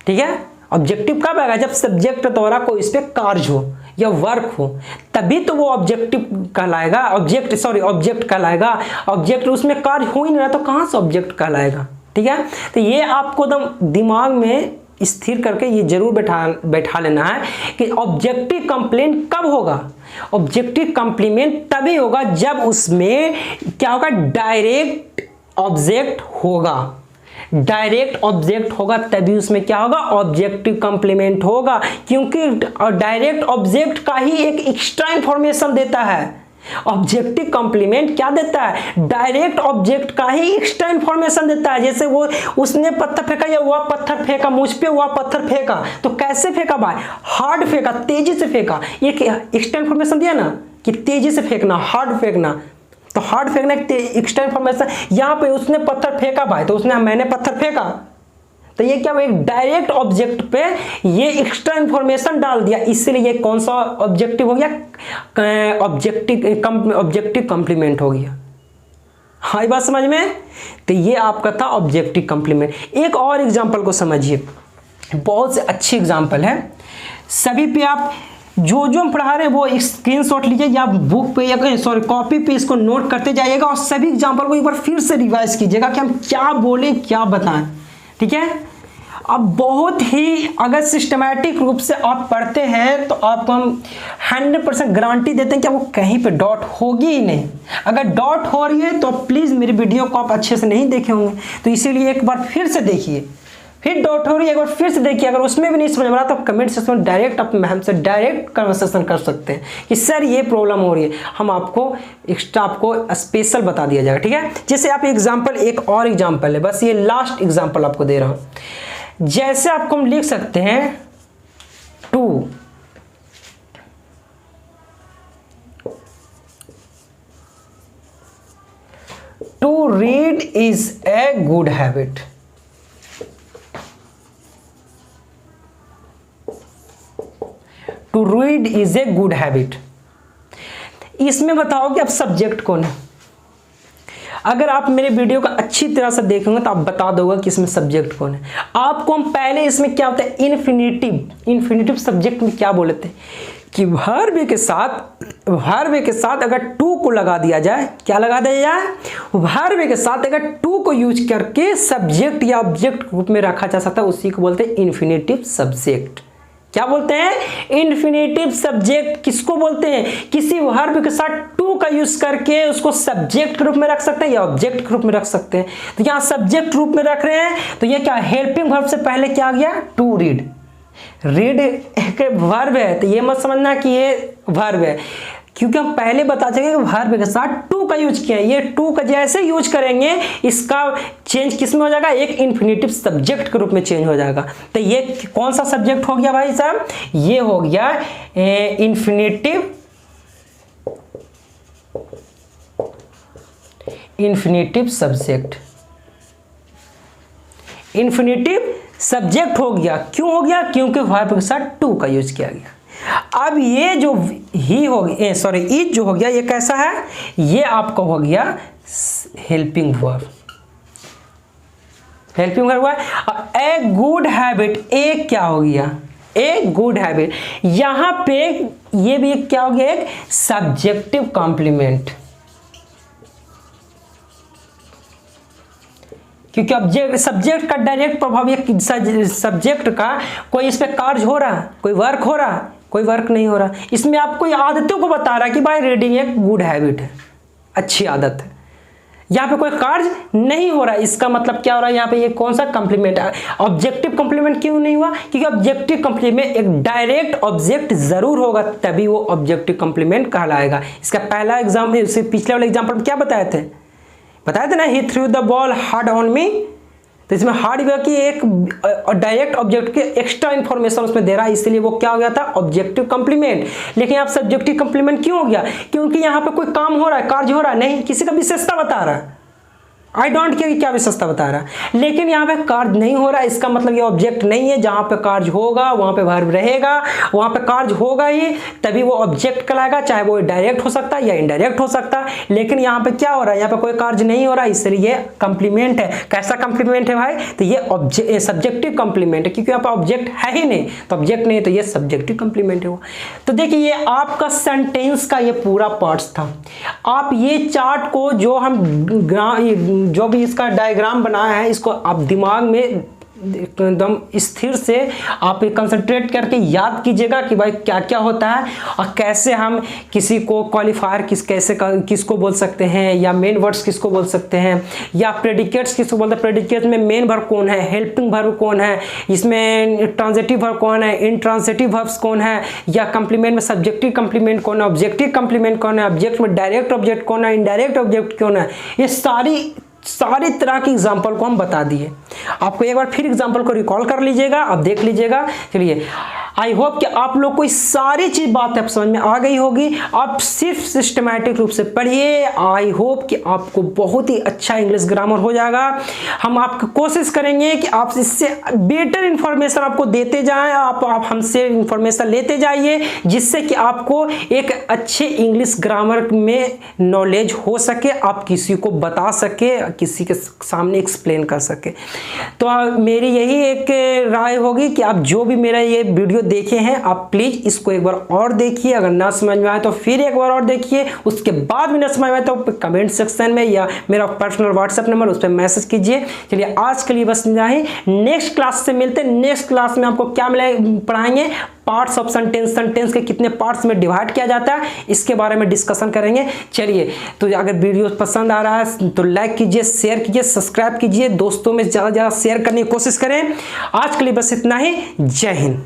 ठीक है, ऑब्जेक्टिव कब आएगा? जब सब्जेक्ट द्वारा कोई इस पर कार्य हो या वर्क हो, तभी तो वो ऑब्जेक्टिव कहलाएगा। ऑब्जेक्ट कहलाएगा। ऑब्जेक्ट उसमें कार्य हो ही नहीं रहा, तो कहां से ऑब्जेक्ट कहलाएगा? ठीक है, तो ये आपको एकदम दिमाग में स्थिर करके ये जरूर बैठा लेना है कि ऑब्जेक्टिव कंप्लेंट कब होगा? ऑब्जेक्टिव कंप्लीमेंट तभी होगा जब उसमें क्या होगा? डायरेक्ट ऑब्जेक्ट होगा। डायरेक्ट ऑब्जेक्ट होगा तभी उसमें क्या होगा? ऑब्जेक्टिव कंप्लीमेंट होगा। क्योंकि डायरेक्ट ऑब्जेक्ट का ही एक एक्स्ट्रा इंफॉर्मेशन देता है। ऑब्जेक्टिव कॉम्प्लीमेंट क्या देता है, डायरेक्ट ऑब्जेक्ट का ही एक्स्ट्रा इंफॉर्मेशन देता है। जैसे वो उसने पत्थर फेंका या वह पत्थर फेंका, मुझ पे वह पत्थर फेंका, तो कैसे फेंका भाई, हार्ड फेंका, तेजी से फेंका, ये एक्स्ट्रा इंफॉर्मेशन दिया ना कि तेजी से फेंकना, हार्ड फेंकना, तो हार्ड फेंकना एक्स्ट्रा इंफॉर्मेशन। यहाँ पे उसने पत्थर फेंका भाई, तो उसने मैंने पत्थर फेंका, तो ये क्या, एक डायरेक्ट ऑब्जेक्ट पे ये एक्स्ट्रा इंफॉर्मेशन डाल दिया, इसलिए ये कौन सा ऑब्जेक्टिव हो गया, ऑब्जेक्टिव कॉम्प्लीमेंट हो गया। हाँ, ये बात समझ में। तो ये आपका था ऑब्जेक्टिव कॉम्प्लीमेंट। एक और एग्जांपल को समझिए, बहुत से अच्छी एग्जांपल है, सभी पे आप जो जो हम पढ़ा रहे हैं वो स्क्रीनशॉट लीजिए या बुक पे या कॉपी पे इसको नोट करते जाइएगा और सभी एग्जांपल को एक बार फिर से रिवाइज कीजिएगा कि हम क्या बोले क्या बताएं, ठीक है। अब बहुत ही अगर सिस्टमैटिक रूप से आप पढ़ते हैं तो आपको हम 100% गारंटी देते हैं कि आपको कहीं पे डॉट होगी ही नहीं। अगर डॉट हो रही है तो प्लीज़ मेरी वीडियो को आप अच्छे से नहीं देखे होंगे, तो इसीलिए एक बार फिर से देखिए। फिर डॉट हो रही है एक बार फिर से देखिए, अगर उसमें भी नहीं समझ में आ रहा तो कमेंट सेक्शन में डायरेक्ट आप हमसे डायरेक्ट कन्वर्सेशन कर सकते हैं कि सर ये प्रॉब्लम हो रही है, हम आपको एक्स्ट्रा आपको स्पेशल बता दिया जाएगा, ठीक है। जैसे आप एग्जांपल, एक और एग्जांपल है, बस ये लास्ट एग्जांपल आपको दे रहा हूँ। जैसे आपको हम लिख सकते हैं to read is a good habit. To read is a good habit. इसमें बताओ कि अब सब्जेक्ट कौन है। अगर आप मेरे वीडियो को अच्छी तरह से देखेंगे तो आप बता दोगे कि इसमें सब्जेक्ट कौन है। आपको हम पहले इसमें क्या होता है, इन्फिनिटिव सब्जेक्ट में क्या बोले थे कि वर्ब के साथ अगर टू को लगा दिया जाए, क्या लगा दिया जाए, वर्ब के साथ अगर टू को यूज करके सब्जेक्ट या ऑब्जेक्ट रूप में रखा जा सकता है, उसी को बोलते हैं इन्फिनिटिव सब्जेक्ट। क्या बोलते हैं, इन्फिनिटिव सब्जेक्ट। किसको बोलते हैं, किसी वर्ब के साथ टू का यूज करके उसको सब्जेक्ट के रूप में रख सकते हैं या ऑब्जेक्ट के रूप में रख सकते हैं। तो यहाँ सब्जेक्ट रूप में रख रहे हैं, तो ये क्या, हेल्पिंग वर्ब से पहले क्या आ गया, टू रीड। रीड एक वर्ब है, तो ये मत समझना कि ये वर्ब है, क्योंकि हम पहले बता चुके कि वर्ब के साथ टू का यूज किया है। ये टू का जैसे यूज करेंगे इसका चेंज किस में हो जाएगा, एक इन्फिनिटिव सब्जेक्ट के रूप में चेंज हो जाएगा। तो ये कौन सा सब्जेक्ट हो गया भाई साहब, ये हो गया इन्फिनिटिव सब्जेक्ट। इन्फिनिटिव सब्जेक्ट हो गया, क्यों हो गया, क्योंकि वर्ब के साथ टू का यूज किया गया। अब ये जो ही हो गया, इज जो हो गया, ये कैसा है, ये आपका हो गया हेल्पिंग वर्ब। हेल्पिंग वर्ब हुआ। ए गुड हैबिट, ए क्या हो गया, ए गुड हैबिट। यहां पे ये भी क्या हो गया, एक सब्जेक्टिव कॉम्प्लीमेंट, क्योंकि ऑब्जेक्ट सब्जेक्ट का डायरेक्ट प्रभाव, ये सब्जेक्ट का कोई इस पे कार्य हो रहा है, कोई वर्क हो रहा है, कोई वर्क नहीं हो रहा। इसमें आपको आदतों को बता रहा है कि भाई रीडिंग एक गुड हैबिट है, अच्छी आदत है। यहाँ पे कोई कार्य नहीं हो रहा है, इसका मतलब क्या हो रहा है, यहाँ पे ये कौन सा कॉम्प्लीमेंट है। ऑब्जेक्टिव कॉम्प्लीमेंट क्यों नहीं हुआ, क्योंकि ऑब्जेक्टिव कॉम्प्लीमेंट एक डायरेक्ट ऑब्जेक्ट जरूर होगा, तभी वो ऑब्जेक्टिव कॉम्प्लीमेंट कहलाएगा। इसका पहला एग्जाम्पल, इससे पिछले वाले एग्जाम्पल में क्या बताए थे ना, he threw the ball hard on me. तो इसमें हार्ड की एक डायरेक्ट ऑब्जेक्ट के एक्स्ट्रा इंफॉर्मेशन उसमें दे रहा है, इसलिए वो क्या हो गया था, ऑब्जेक्टिव कॉम्प्लीमेंट। लेकिन आप सब्जेक्टिव कॉम्प्लीमेंट क्यों हो गया, क्योंकि यहाँ पे कोई काम हो रहा है, कार्य हो रहा है, नहीं किसी का विशेषता बता रहा है, आई डोंट केयर क्या विशेषता बता रहा है। लेकिन यहाँ पे कार्य नहीं हो रहा है, इसका मतलब ये ऑब्जेक्ट नहीं है। जहाँ पे कार्य होगा वहाँ पे वर्ब रहेगा, वहाँ पे कार्य होगा ही तभी वो ऑब्जेक्ट कहलाएगा, चाहे वो डायरेक्ट हो सकता है या इनडायरेक्ट हो सकता है। लेकिन यहाँ पे क्या हो रहा है, यहाँ पे कोई कार्य नहीं हो रहा है, इसलिए ये कंप्लीमेंट है। कैसा कंप्लीमेंट है भाई, तो ये सब्जेक्टिव कंप्लीमेंट है, क्योंकि यहाँ पे ऑब्जेक्ट है ही नहीं, तो ऑब्जेक्ट नहीं तो ये सब्जेक्टिव कंप्लीमेंट है वो। तो देखिए ये आपका सेंटेंस का ये पूरा पार्ट्स था। आप ये चार्ट को जो हम जो भी इसका डायग्राम बनाया है, इसको आप दिमाग में एकदम स्थिर से आप कंसंट्रेट करके याद कीजिएगा कि भाई क्या क्या होता है और कैसे हम किसी को क्वालिफायर किसको बोल सकते हैं, या मेन वर्ड्स किसको बोल सकते हैं, या प्रेडिकेट्स किसको बोलते हैं, प्रेडिकेट्स में मेन वर्ब कौन है, हेल्पिंग वर्ब कौन है, इसमें ट्रांजिटिव वर्ब कौन है, इंट्रांजिटिव वर्ब्स कौन है, या कंप्लीमेंट में सब्जेक्टिव कंप्लीमेंट कौन है, ऑब्जेक्टिव कंप्लीमेंट कौन है, ऑब्जेक्ट में डायरेक्ट ऑब्जेक्ट कौन है, इनडायरेक्ट ऑब्जेक्ट कौन है, ये सारी तरह की एग्जाम्पल को हम बता दिए। आपको एक बार फिर एग्जाम्पल को रिकॉल कर लीजिएगा, आप देख लीजिएगा। चलिए, आई होप कि आप लोग को सारी चीज बात आप समझ में आ गई होगी। आप सिर्फ सिस्टमैटिक रूप से पढ़िए, आई होप कि आपको बहुत ही अच्छा इंग्लिश ग्रामर हो जाएगा। हम आपको कोशिश करेंगे कि आप इससे बेटर इंफॉर्मेशन आपको देते जाएं, आप हमसे इंफॉर्मेशन लेते जाइए, जिससे कि आपको एक अच्छे इंग्लिश ग्रामर में नॉलेज हो सके, आप किसी को बता सके, किसी के सामने एक्सप्लेन कर सके। तो मेरी यही एक राय होगी कि आप जो भी मेरा ये वीडियो देखे हैं, आप प्लीज इसको एक बार और देखिए। अगर ना समझ में आए तो फिर एक बार और देखिए, उसके बाद भी ना समझ में आए तो कमेंट सेक्शन में या मेरा पर्सनल व्हाट्सएप नंबर उस पर मैसेज कीजिए। चलिए, आज के लिए बस इतना ही। नेक्स्ट क्लास से मिलते हैं। नेक्स्ट क्लास में आपको क्या पढ़ाएंगे, पार्ट्स ऑफ सेंटेंस, सेंटेंस के कितने पार्ट्स में डिवाइड किया जाता है, इसके बारे में डिस्कशन करेंगे। चलिए, तो अगर वीडियो पसंद आ रहा है तो लाइक कीजिए, शेयर कीजिए, सब्सक्राइब कीजिए, दोस्तों में ज़्यादा से ज़्यादा शेयर करने की कोशिश करें। आज के लिए बस इतना ही। जय हिंद।